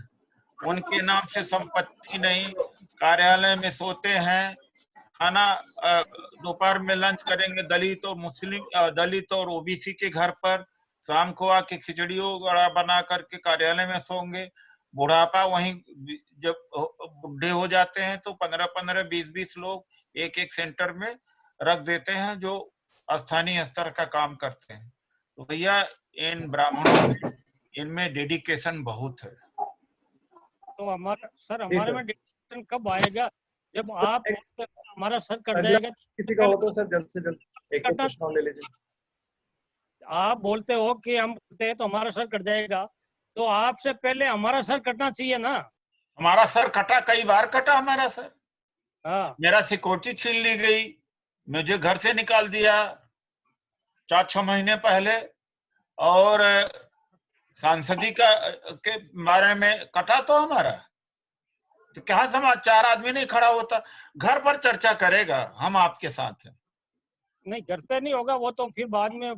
उनके नाम से संपत्ति नहीं, कार्यालय में सोते हैं, खाना दोपहर में लंच करेंगे दलित और मुस्लिम, दलित और ओबीसी के घर पर, शाम को आके खिचड़ी वगैरह बना करके कार्यालय में सोंगे। बुढ़ापा वहीं जब बुढ़े हो जाते हैं तो 15-15, 20-20 लोग एक सेंटर में रख देते हैं जो स्थानीय स्तर का काम करते हैं। तो भैया इन ब्राह्मणों में, इनमें डेडिकेशन बहुत है। तो हमारे में डेडिकेशन कब आएगा? जब आप हमारा सर कट जाएगा। किसी का हो तो सर जल्द से जल्द एक प्रश्न ले लीजिए। आप बोलते हो कि हम बोलते हैं तो हमारा सर कट जाएगा, तो आपसे पहले हमारा सर कटना चाहिए ना। हमारा सर कटा, कई बार कटा हमारा सर। हाँ। मेरा सिक्योरिटी छीन ली गई, मुझे घर से निकाल दिया 4-6 महीने पहले, और सांसदी के बारे में कटा तो हमारा, तो क्या समाज 4 आदमी नहीं खड़ा होता? घर पर चर्चा करेगा, हम आपके साथ हैं। नहीं, घर पे नहीं होगा वो तो फिर बाद में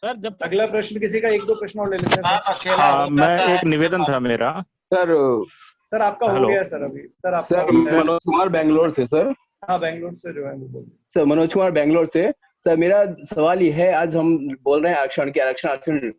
सर। जब अगला प्रश्न किसी का 1-2 प्रश्न और ले लेते हैं सर। हाँ, मैं एक निवेदन था मेरा सर आपका हो गया सर अभी। सर आपका मनोज कुमार बेंगलोर से सर। हाँ, बेंगलोर से जो है वो बोल सर, मनोज कुमार बेंगलोर से। सर मेरा सवाल ये है, आज हम बोल रहे हैं आरक्षण,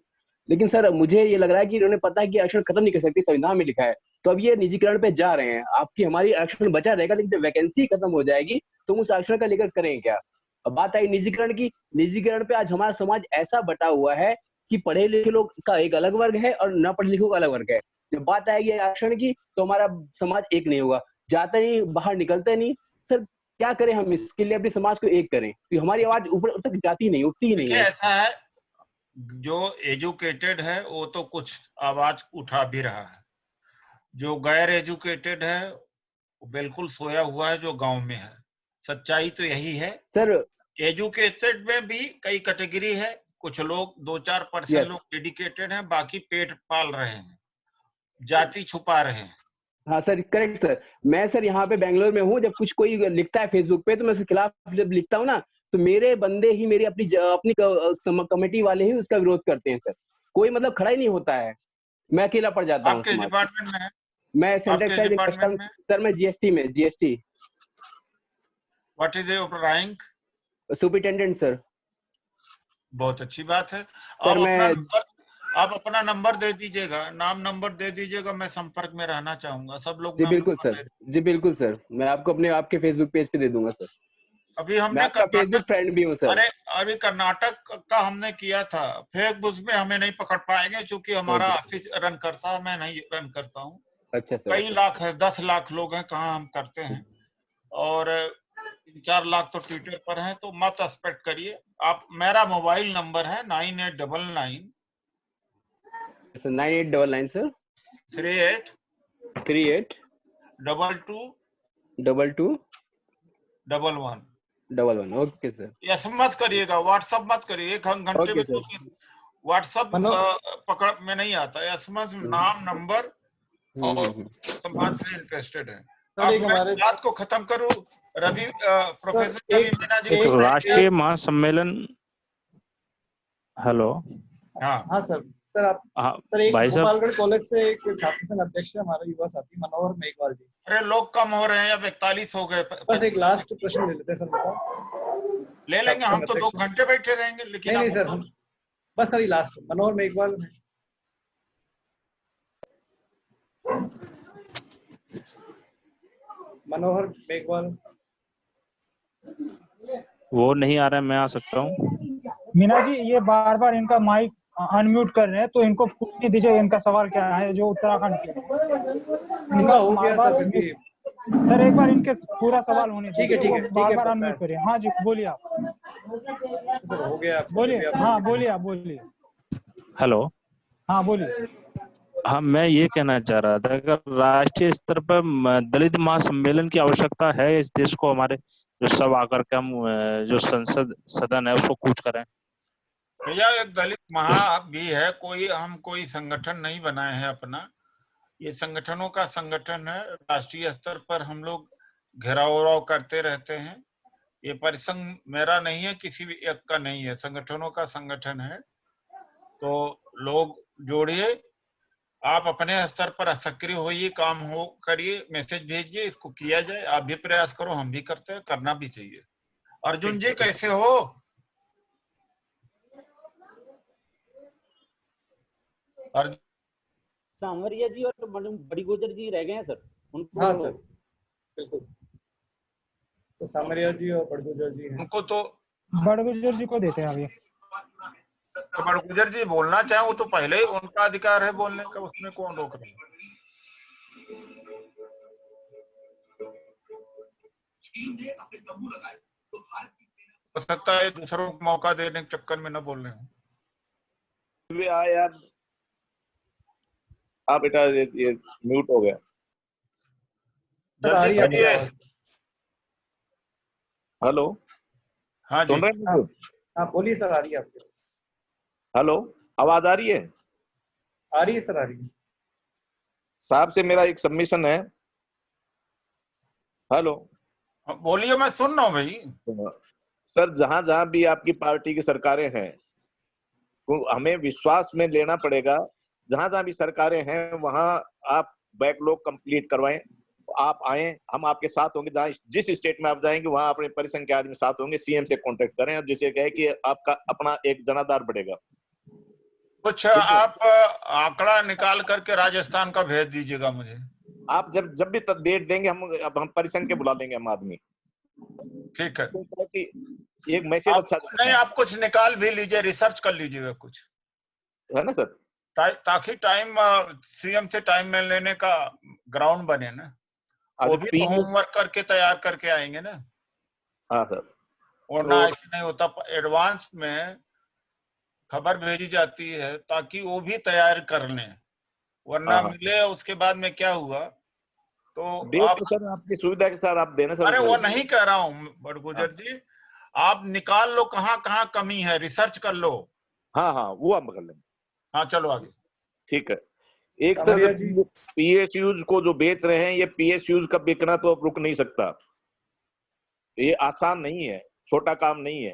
लेकिन सर मुझे ये लग रहा है कि इन्होंने पता है कि आरक्षण खत्म नहीं कर सकती, संविधान में लिखा है, तो अब ये निजीकरण पे जा रहे हैं। आपकी हमारी आरक्षण बचा रहेगा, लेकिन जब वैकेंसी खत्म हो जाएगी तो उस आरक्षण का लेकर करेंगे क्या? अब बात आई निजीकरण की। निजीकरण पे आज हमारा समाज ऐसा बटा हुआ है कि पढ़े लिखे लोग का एक अलग वर्ग है और न पढ़े लिखे का अलग वर्ग है। जब बात आएगी आरक्षण की तो हमारा समाज एक नहीं होगा, जाते नहीं, बाहर निकलते नहीं। सर क्या करें हम इसके लिए, अपने समाज को एक करें, तो हमारी आवाज ऊपर तक जाती नहीं, उठती ही नहीं है। ऐसा है, जो एजुकेटेड है वो तो कुछ आवाज उठा भी रहा है, जो गैर एजुकेटेड है वो बिल्कुल सोया हुआ है, जो गांव में है। सच्चाई तो यही है सर। एजुकेटेड में भी कई कैटेगरी है, कुछ लोग 2-4% लोग डेडिकेटेड हैं, बाकी पेट पाल रहे हैं, जाति छुपा रहे हैं। हाँ सर, करेक्ट सर। मैं सर यहाँ पे बेंगलोर में हूँ, जब कुछ कोई लिखता है फेसबुक पे तो मैं उसके खिलाफ जब लिखता हूँ ना, तो मेरे बंदे ही, मेरी अपनी कमेटी वाले ही उसका विरोध करते हैं सर। कोई मतलब खड़ा ही नहीं होता है, मैं अकेला पड़ जाता हूँ। आपके डिपार्टमेंट में है? मैं सर मैं जीएसटी में, GST. What is your rank? Superintendent sir. बहुत अच्छी बात है। आप अपना नंबर दे दीजिएगा, नाम नंबर दे दीजिएगा, मैं संपर्क में रहना चाहूंगा। सब लोग जी बिल्कुल सर, जी बिल्कुल सर, मैं आपको आपके फेसबुक पेज पे दे दूंगा सर। अभी हमने फेसबुक फ्रेंड भी हूँ सर। अरे अभी कर्नाटक का हमने किया था, फेसबुक में हमें नहीं पकड़ पाएंगे क्योंकि हमारा ऑफिस रन करता है, मैं नहीं रन करता हूँ। अच्छा सर। कई लाख है, 10 लाख लोग हैं, कहाँ हम करते हैं, और 4 लाख तो ट्विटर पर हैं, तो मत एक्सपेक्ट करिए आप। मेरा मोबाइल नंबर है 9899 सर 38 22 11। Okay sir. एसएमएस करिएगा, व्हाट्सएप मत करिए, 1 घंटे में तो व्हाट्सएप पकड़ में नहीं आता। एसएमएस नाम नंबर और समाज से इंटरेस्टेड है। अब मैं बात को खत्म करूं। रवि प्रोफेसर रवि मीना जी, राष्ट्रीय महासम्मेलन। हेलो। हाँ सर। सर आप सर एक गोपालगढ़ कॉलेज से एक छात्र संघ अध्यक्ष है हमारा युवा साथी मनोहर मेघवाल जी। अरे लोग कम हो रहे हैं, अब 41 हो गए। बस एक लास्ट प्रश्न ले लेते हैं सर। ले लेंगे, हम तो 2 घंटे बैठे रहेंगे, लेकिन नहीं सर, बस अभी लास्ट मनोहर मेघवाल है। मनोहर मेघवाल। वो नहीं आ रहा है, मैं आ सकता हूँ। मीना जी, ये बार बार इनका माइक अनम्यूट कर रहे हैं, तो इनको पूछने दीजिए इनका सवाल क्या है, जो उत्तराखंड के। इनका हो गया सर अभी। सर एक बार इनके पूरा सवाल होने ठीक है, दीजिए, ठीक वो है, ठीक बार है, बार पता अनम्यूट है। करिए। हाँ जी, बोलिए आप। सर हो गया आपका, बोलिए, अभी आप हाँ बोलिए, आप बोलिए। हेलो। हाँ बोलिए। हाँ, मैं ये कहना चाह रहा था, अगर राष्ट्रीय स्तर पर दलित महासम्मेलन की आवश्यकता है इस देश को, हमारे जो सब आकर के हम जो संसद सदन है उसको कूच करें। भैया एक दलित महा भी है, कोई संगठन नहीं बनाए हैं अपना, ये संगठनों का संगठन है। राष्ट्रीय स्तर पर हम लोग घेराव करते रहते हैं। ये परिसंघ मेरा नहीं है, किसी भी एक का नहीं है, संगठनों का संगठन है। तो लोग जोड़िए, आप अपने स्तर पर सक्रिय होइए, काम हो करिए, मैसेज भेजिए, इसको किया जाए। आप भी प्रयास करो, हम भी करते हैं, करना भी चाहिए। अर्जुन जी कैसे हो? अर्जुन सांवरिया जी और बड़ी गुजर जी रह गए हैं सर, उनको। हाँ सर, बिल्कुल। तो सामरिया जी और बड़गुजर जी हैं। उनको तो बड़गुजर जी को देते हैं अभी। तो बड़गुजर जी बोलना चाहे वो तो पहले ही उनका अधिकार है बोलने का, उसमें कौन रोक रहा है? हो सकता है दूसरों को मौका देने के चक्कर में न बोल रहे हो। यार आप बेटा ये म्यूट हो गया। जल्दी करिए। हेलो। हाँ जी। सुन रहे हैं? हाँ बोलिए सर, आ रही है आपकी। हेलो, आवाज आ रही है? आ रही है सर, आ रही है। साहब से मेरा एक सबमिशन है। हेलो। बोलिए, मैं सुन रहा हूँ भाई। सर, जहां जहां भी आपकी पार्टी की सरकारें हैं, तो हमें विश्वास में लेना पड़ेगा। जहां जहां भी सरकारें हैं वहां आप बैकलॉग कंप्लीट करवाएं, आप आए, हम आपके साथ होंगे। जहां जिस स्टेट में आप जाएंगे वहां अपने परिसंघ के आदमी साथ होंगे। सीएम से कांटेक्ट करें, जिससे कहे कि आपका अपना एक जनाधार बढ़ेगा। कुछ आप आंकड़ा निकाल करके राजस्थान का भेज दीजिएगा मुझे। आप जब भी डेट देंगे हम परिसंघ के बुला लेंगे हम आदमी। ठीक है। एक मैसेज अच्छा नहीं, आप कुछ निकाल भी लीजिए, रिसर्च कर लीजिएगा कुछ, है ना सर, ताकि टाइम सीएम से टाइम में लेने का ग्राउंड बने ना। वो भी तो होमवर्क करके तैयार करके आएंगे ना। हाँ सर। वरना ऐसे नहीं होता, एडवांस में खबर भेजी जाती है ताकि वो भी तैयार कर लें, वरना मिले उसके बाद में क्या हुआ तो आप सर आपकी सुविधा के साथ आप देना सर। अरे वो नहीं कह रहा हूँ बड़गुजर जी, आप निकाल लो कहाँ कहाँ कमी है, रिसर्च कर लो। हाँ हाँ, वो हम कर लेंगे। हाँ चलो आगे। ठीक है। एक सर पीएसयूज को जो बेच रहे हैं, ये पीएसयूज का बिकना तो अब रुक नहीं सकता। ये आसान नहीं है, छोटा काम नहीं है,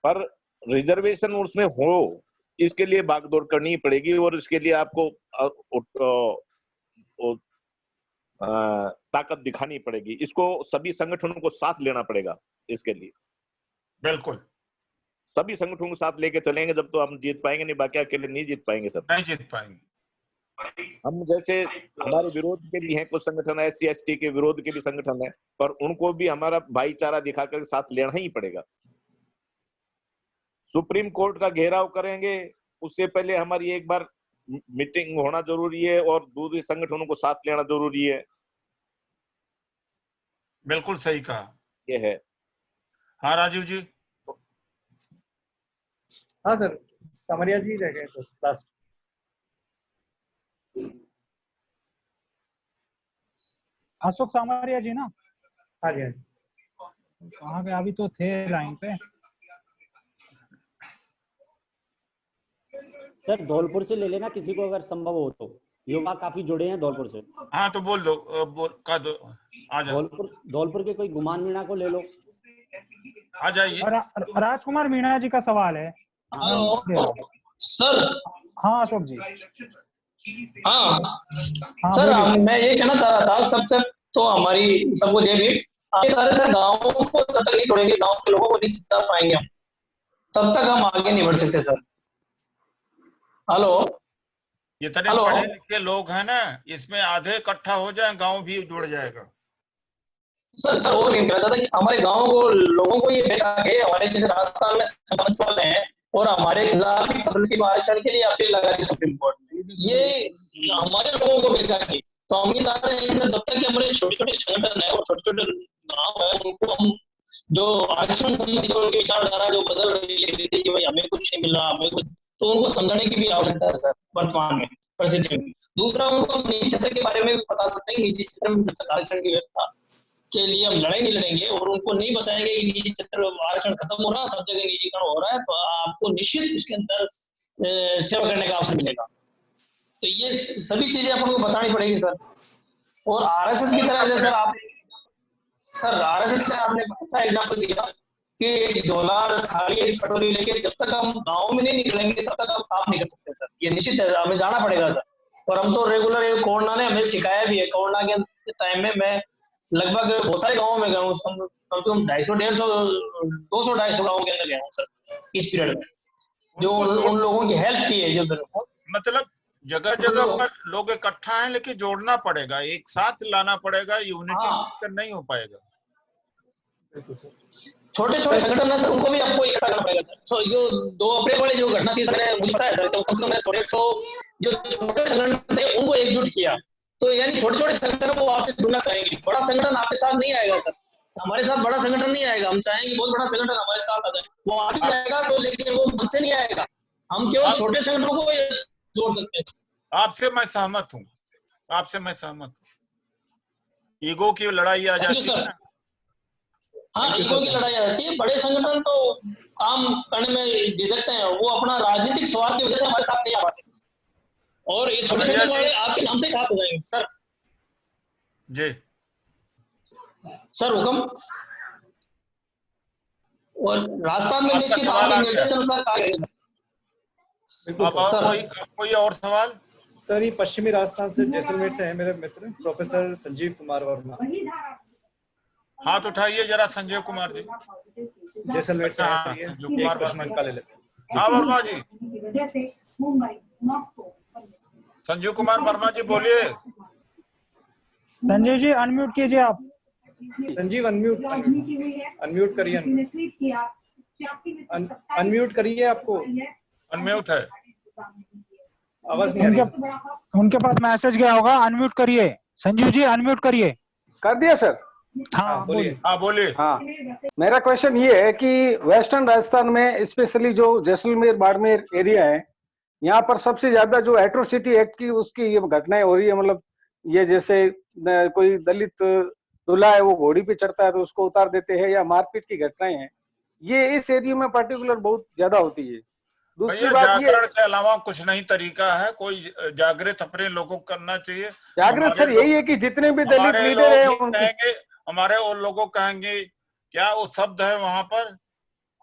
पर रिजर्वेशन उसमें हो इसके लिए भागदौड़ करनी पड़ेगी और इसके लिए आपको ताकत दिखानी पड़ेगी। इसको सभी संगठनों को साथ लेना पड़ेगा इसके लिए। बिल्कुल सभी संगठनों को साथ लेके चलेंगे जब तो हम जीत पाएंगे, नहीं बाकी अकेले नहीं जीत पाएंगे सर। नहीं जीत पाएंगे। हम जैसे हमारे विरोध के भी हैं कुछ संगठन, SC ST के विरोध के भी संगठन है, पर उनको भी हमारा भाईचारा दिखाकर साथ लेना ही पड़ेगा। सुप्रीम कोर्ट का घेराव करेंगे उससे पहले हमारी एक बार मीटिंग होना जरूरी है और दूसरे संगठनों को साथ लेना जरूरी है। बिल्कुल सही कहा। ये है। हाँ राजीव जी। हाँ सर, समरिया जी रह गए तो लास्ट। अशोक सामरिया जी ना? हाँ जी। कहाँ गए? अभी तो थे लाइन पे। सर धौलपुर से ले लेना किसी को अगर संभव हो तो, युवा काफी जुड़े हैं धौलपुर से। हाँ तो बोल दो, आ जाओ। धौलपुर के कोई गुमान मीणा को ले लो, आ जाइए। राजकुमार मीणा जी का सवाल है सर। हाँ अशोक जी। हाँ सर, मैं ये कहना चाह रहा था, सबसे तो हमारी सबको जय भीम। सारे सर गाँव को तब तक नहीं छोड़ेंगे, गाँव के लोगों को नहीं सिखा पाएंगे हम, तब तक हम आगे नहीं बढ़ सकते सर। हेलो, जितने पढ़े लिखे लोग हैं ना, इसमें आधे इकट्ठा हो जाए गांव भी जुड़ जाएगा। सर वो नहीं कह रहा था कि हमारे गाँव को लोगों को ये देखा के हमारे जैसे राजस्थान में सरपंच वाले हैं और हमारे खिलाफ कम्युनिटी आरक्षण के लिए अपील लगा दी सुप्रीम कोर्ट में, ये हमारे लोगों को देखा के। तो हम ये चाहते हैं सर, जब तक कि हमारे छोटे छोटे संगठन है और छोटे छोटे गाँव है उनको हम जो आरक्षण संबंधी जो उनकी विचारधारा जो बदल रही है कि भाई हमें कुछ नहीं मिल रहा, हमें कुछ, तो उनको समझाने की भी आवश्यकता है सर वर्तमान में परिस्थिति में। दूसरा, उनको निजी क्षेत्र के बारे में भी बता सकते हैं, निजी क्षेत्र में आरक्षण की व्यवस्था के लिए हम लड़ेंगे और उनको नहीं बताएंगे कि निजी क्षेत्र आरक्षण खत्म हो रहा है, सब जगह निजीकरण हो रहा है, तो आपको निश्चित इसके अंदर सेवा करने का अवसर मिलेगा। तो ये सभी चीजें अपन को बतानी पड़ेगी सर। और आरएसएस की तरह जैसे आप सर आरएसएस की तरह आपने अच्छा एग्जाम्पल दिया कि डॉलर थाली एक कटोरी लेके जब तक हम गाँव में नहीं निकलेंगे तब तक हम काम नहीं कर सकते सर, ये निश्चित है, हमें जाना पड़ेगा सर। और हम तो रेगुलर कोरोना ने हमें सिखाया भी है, कोरोना के टाइम में मैं लगभग बहुत सारे गाँव में गया हूँ, कम से कम 250 200 गाँव के अंदर गया हूँ सर इस पीरियड में, जो उन लोगों की हेल्प की है। जो मतलब जगह जगह पर लोग इकट्ठा हैं, लेकिन जोड़ना पड़ेगा, एक साथ लाना पड़ेगा, यूनिटी नहीं हो पाएगा। छोटे छोटे संगठन है सर, उनको भी आपको इकट्ठा करना पड़ेगा सर। सो जो 2 अप्रैल वाली जो घटना थी सर, मुझे पता है सर, तो कम से कम 150 जो छोटे संगठन थे उनको एकजुट किया, तो यानी छोटे छोटे संगठनों को आपसे जुड़ना चाहेंगे। बड़ा संगठन आपके साथ नहीं आएगा सर, हमारे साथ बड़ा संगठन नहीं आएगा, हम चाहेंगे बहुत बड़ा संगठन हमारे साथ आ जाए, वो आ भी जाएगा तो, लेकिन वो मन से नहीं आएगा, हम केवल छोटे संगठनों को जोड़ सकते हैं। आपसे मैं सहमत हूँ, आपसे मैं सहमत हूँ। ईगो की लड़ाई आ जाती है ना। हाँ, ईगो की लड़ाई आ जाती है। बड़े संगठन तो काम करने में झिझकते हैं, वो अपना राजनीतिक स्वार्थ की वजह से हमारे साथ नहीं आ पाते, और ये छोटे संगठन वाले आपके नाम से साथ हो जाएंगे सर। जी सर हुक्म। और राजस्थान में निश्चित आपके निर्देश अनुसार कार्य करेगा। कोई और सवाल? सर ये पश्चिमी राजस्थान से जैसलमेर से है मेरे मित्र प्रोफेसर संजीव कुमार वर्मा। हाथ उठाइए जरा संजय कुमार जी, जैसलमेर से संजीव कुमार वर्मा का ले लेते। हाँ वर्मा जी, संजीव कुमार वर्मा जी बोलिए। संजय जी अनम्यूट कीजिए आप। संजीव अनम्यूट करिए, अनम्यूट करिए, आपको अनम्यूट है, आवाज नहीं आ रही। उनके पास मैसेज गया होगा, अनम्यूट करिए। संजीव जी अनम्यूट करिए। कर दिया सर? हाँ बोलिए। हाँ बोलिए। हाँ, मेरा क्वेश्चन ये है कि वेस्टर्न राजस्थान में स्पेशली जो जैसलमेर बाड़मेर एरिया है, यहाँ पर सबसे ज्यादा जो एट्रोसिटी एक्ट की उसकी ये घटनाएं हो रही है। मतलब ये जैसे कोई दलित दूल्हा है वो घोड़ी पे चढ़ता है तो उसको उतार देते हैं, या मारपीट की घटनाएं हैं, ये इस एरिया में पर्टिकुलर बहुत ज्यादा होती है। दूसरी बात ये जागरण के अलावा कुछ नहीं तरीका है, कोई जागृत अपने लोगों को करना चाहिए। जागृत सर यही है कि जितने भी दलित लीडर हैं कहेंगे, हमारे और लोगों कहेंगे क्या वो शब्द है वहां पर,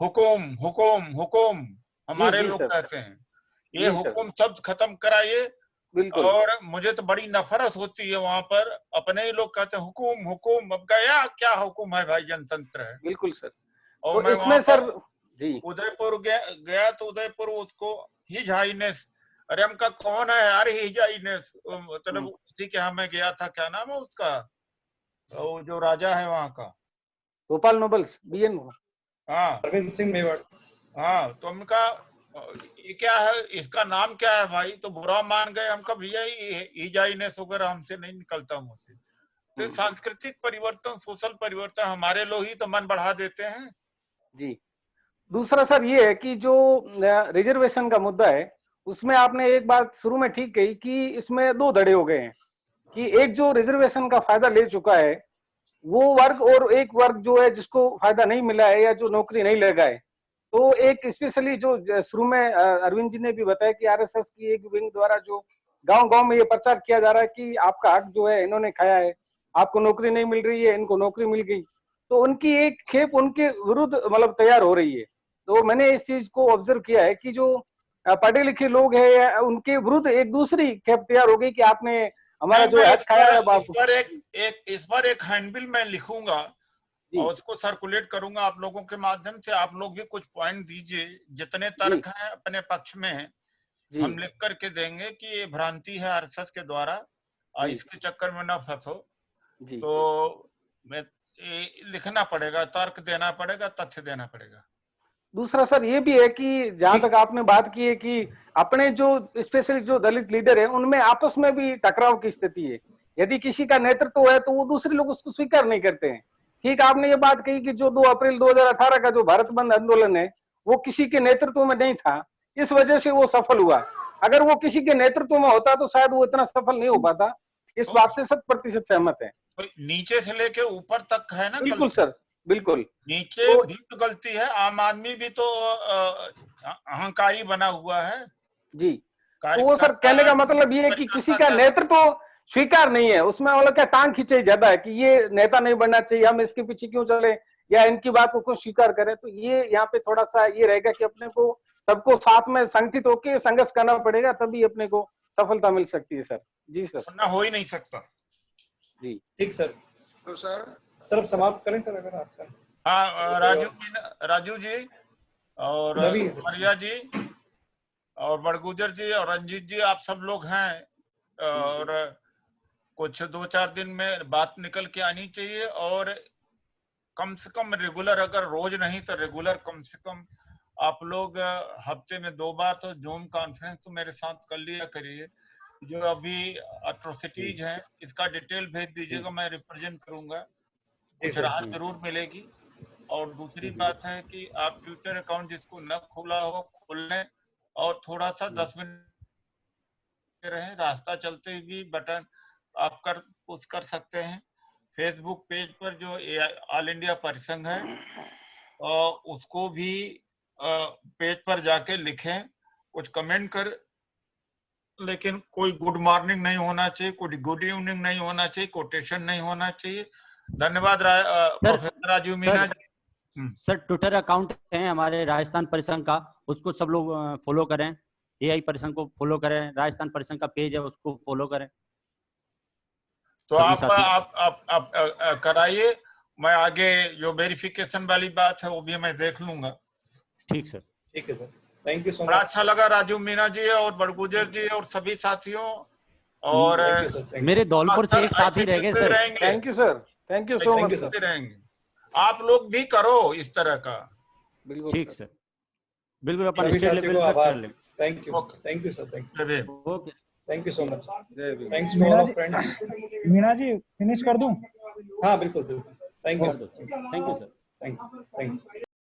हुकुम हुकुम हुकुम, हमारे लोग कहते हैं, ये हुकुम शब्द खत्म कराइए। और मुझे तो बड़ी नफरत होती है वहां पर, अपने ही लोग कहते हैं हुकुम हुकुम, अब गया क्या हुकुम है भाई, जनतंत्र है। बिल्कुल सर। और तो मैं इसमें सर उदयपुर गया तो उदयपुर उसको हिज हाईनेस, अरे हमका कौन है यार हिज हाईनेस, मतलब उसी के यहाँ मैं गया था, क्या नाम है उसका, वो जो राजा है वहाँ का, भोपाल नोबल्स बीएन। हाँ अरविंद सिंह मेवाड़। हाँ, तो उनका ये क्या है, इसका नाम क्या है भाई, तो बुरा मान गए, हमका भैया हिज हाईनेस वगैरह हमसे नहीं निकलता मुझसे। तो सांस्कृतिक परिवर्तन, सोशल परिवर्तन, हमारे लोग ही तो मन बढ़ा देते हैं जी। दूसरा सर ये है कि जो रिजर्वेशन का मुद्दा है उसमें आपने एक बात शुरू में ठीक कही कि इसमें 2 धड़े हो गए हैं, कि एक जो रिजर्वेशन का फायदा ले चुका है वो वर्ग, और एक वर्ग जो है जिसको फायदा नहीं मिला है या जो नौकरी नहीं लगा है। तो एक स्पेशली जो शुरू में अरविंद जी ने भी बताया कि आरएसएस की एक विंग द्वारा जो गांव-गांव में ये प्रचार किया जा रहा है कि आपका हक जो है इन्होंने खाया है, आपको नौकरी नहीं मिल रही है, इनको नौकरी मिल गई, तो उनकी एक खेप उनके विरुद्ध मतलब तैयार हो रही है। तो मैंने इस चीज को ऑब्जर्व किया है कि जो पढ़े लिखे लोग हैं उनके विरुद्ध एक दूसरी खेप तैयार हो गई कि आपने हमारा जो हक खाया है। इस पर एक हैंडबिल मैं लिखूंगा और उसको सर्कुलेट करूंगा आप लोगों के माध्यम से। आप लोग भी कुछ पॉइंट दीजिए, जितने तर्क हैं अपने पक्ष में हम लिख करके देंगे कि ये भ्रांति है आरएसएस के द्वारा, इसके चक्कर में ना फंसो। तो मैं लिखना पड़ेगा, तर्क देना पड़ेगा, तथ्य देना पड़ेगा। दूसरा सर ये भी है कि जहां तक आपने बात की है कि अपने जो स्पेशली जो दलित लीडर है उनमें आपस में भी टकराव की स्थिति है। यदि किसी का नेतृत्व है तो वो दूसरे लोग उसको स्वीकार नहीं करते हैं। ठीक, आपने ये बात कही कि जो 2 अप्रैल 2018 का जो भारत बंद आंदोलन है वो किसी के नेतृत्व में नहीं था, इस वजह से वो सफल हुआ। अगर वो किसी के नेतृत्व में होता तो शायद वो इतना सफल नहीं हो पाता। इस बात से 100% सहमत है। नीचे से लेके ऊपर तक है ना। बिल्कुल सर, बिल्कुल। नीचे भी तो गलती है, आम आदमी भी तो अहंकारी बना हुआ है जी। तो वो सर कहने का मतलब ये है कि किसी का नेतृत्व स्वीकार नहीं है, उसमें मतलब क्या टांग खींचाई ज्यादा है कि ये नेता नहीं बनना चाहिए, हम इसके पीछे क्यों चले या इनकी बात को क्यों स्वीकार करें। तो ये यहाँ पे थोड़ा सा ये रहेगा कि अपने को सबको साथ में संगठित होकर संघर्ष करना पड़ेगा, तभी अपने को सफलता मिल सकती है सर। जी सर। वरना हो ही नहीं सकता। जी ठीक सर। तो सर समाप्त करें सर अगर आपका। हाँ, राजू जी और मरिया जी और बड़गुजर जी और रंजीत जी, आप सब लोग हैं और कुछ 2-4 दिन में बात निकल के आनी चाहिए और कम से कम रेगुलर, अगर रोज नहीं तो रेगुलर कम से कम आप लोग हफ्ते में 2 बार तो जूम कॉन्फ्रेंस तो मेरे साथ कर लिया करिए। जो अभी अट्रोसिटीज हैं इसका डिटेल भेज दीजिएगा, मैं रिप्रेजेंट करूंगा, कुछ राहत जरूर मिलेगी। और दूसरी बात है कि आप ट्विटर अकाउंट जिसको न खोला हो खोल लें और थोड़ा सा 10 मिनट रहे, रास्ता चलते भी बटन आप पुश कर सकते हैं। फेसबुक पेज पर जो ऑल इंडिया परिसंघ है उसको भी पेज पर जाके लिखें, कुछ कमेंट कर, लेकिन कोई गुड मॉर्निंग नहीं होना चाहिए, कोई गुड इवनिंग नहीं होना चाहिए, कोटेशन नहीं होना चाहिए। धन्यवाद professor Rajiv Meena ji. Sir Twitter account है हमारे राजस्थान परिसंघ का, उसको सब लोग फॉलो करें। एआई परिसंघ को फॉलो करें, राजस्थान परिसंघ का पेज है उसको फॉलो करें। तो आप कराइए, मैं आगे जो वेरिफिकेशन वाली बात है वो भी मैं देख लूंगा। ठीक सर। ठीक है sir, thank you so much. बड़ा अच्छा लगा राजू मीना जी और बड़गुजर जी और सभी साथियों। और मेरे धौलपुर से एक साथी रह गए sir. Thank you sir, thank you so much sir. रहेंगे आप लोग भी करो इस तरह का। बिल्कुल ठीक सर, बिल्कुल अपन स्टेट लेवल पे कर लेंगे। Thank you sir, thank you. Okay, thank you so much. Thanks to all friends. Meena ji finish कर दूं? हाँ बिल्कुल बिल्कुल। Thank you sir. Thank you.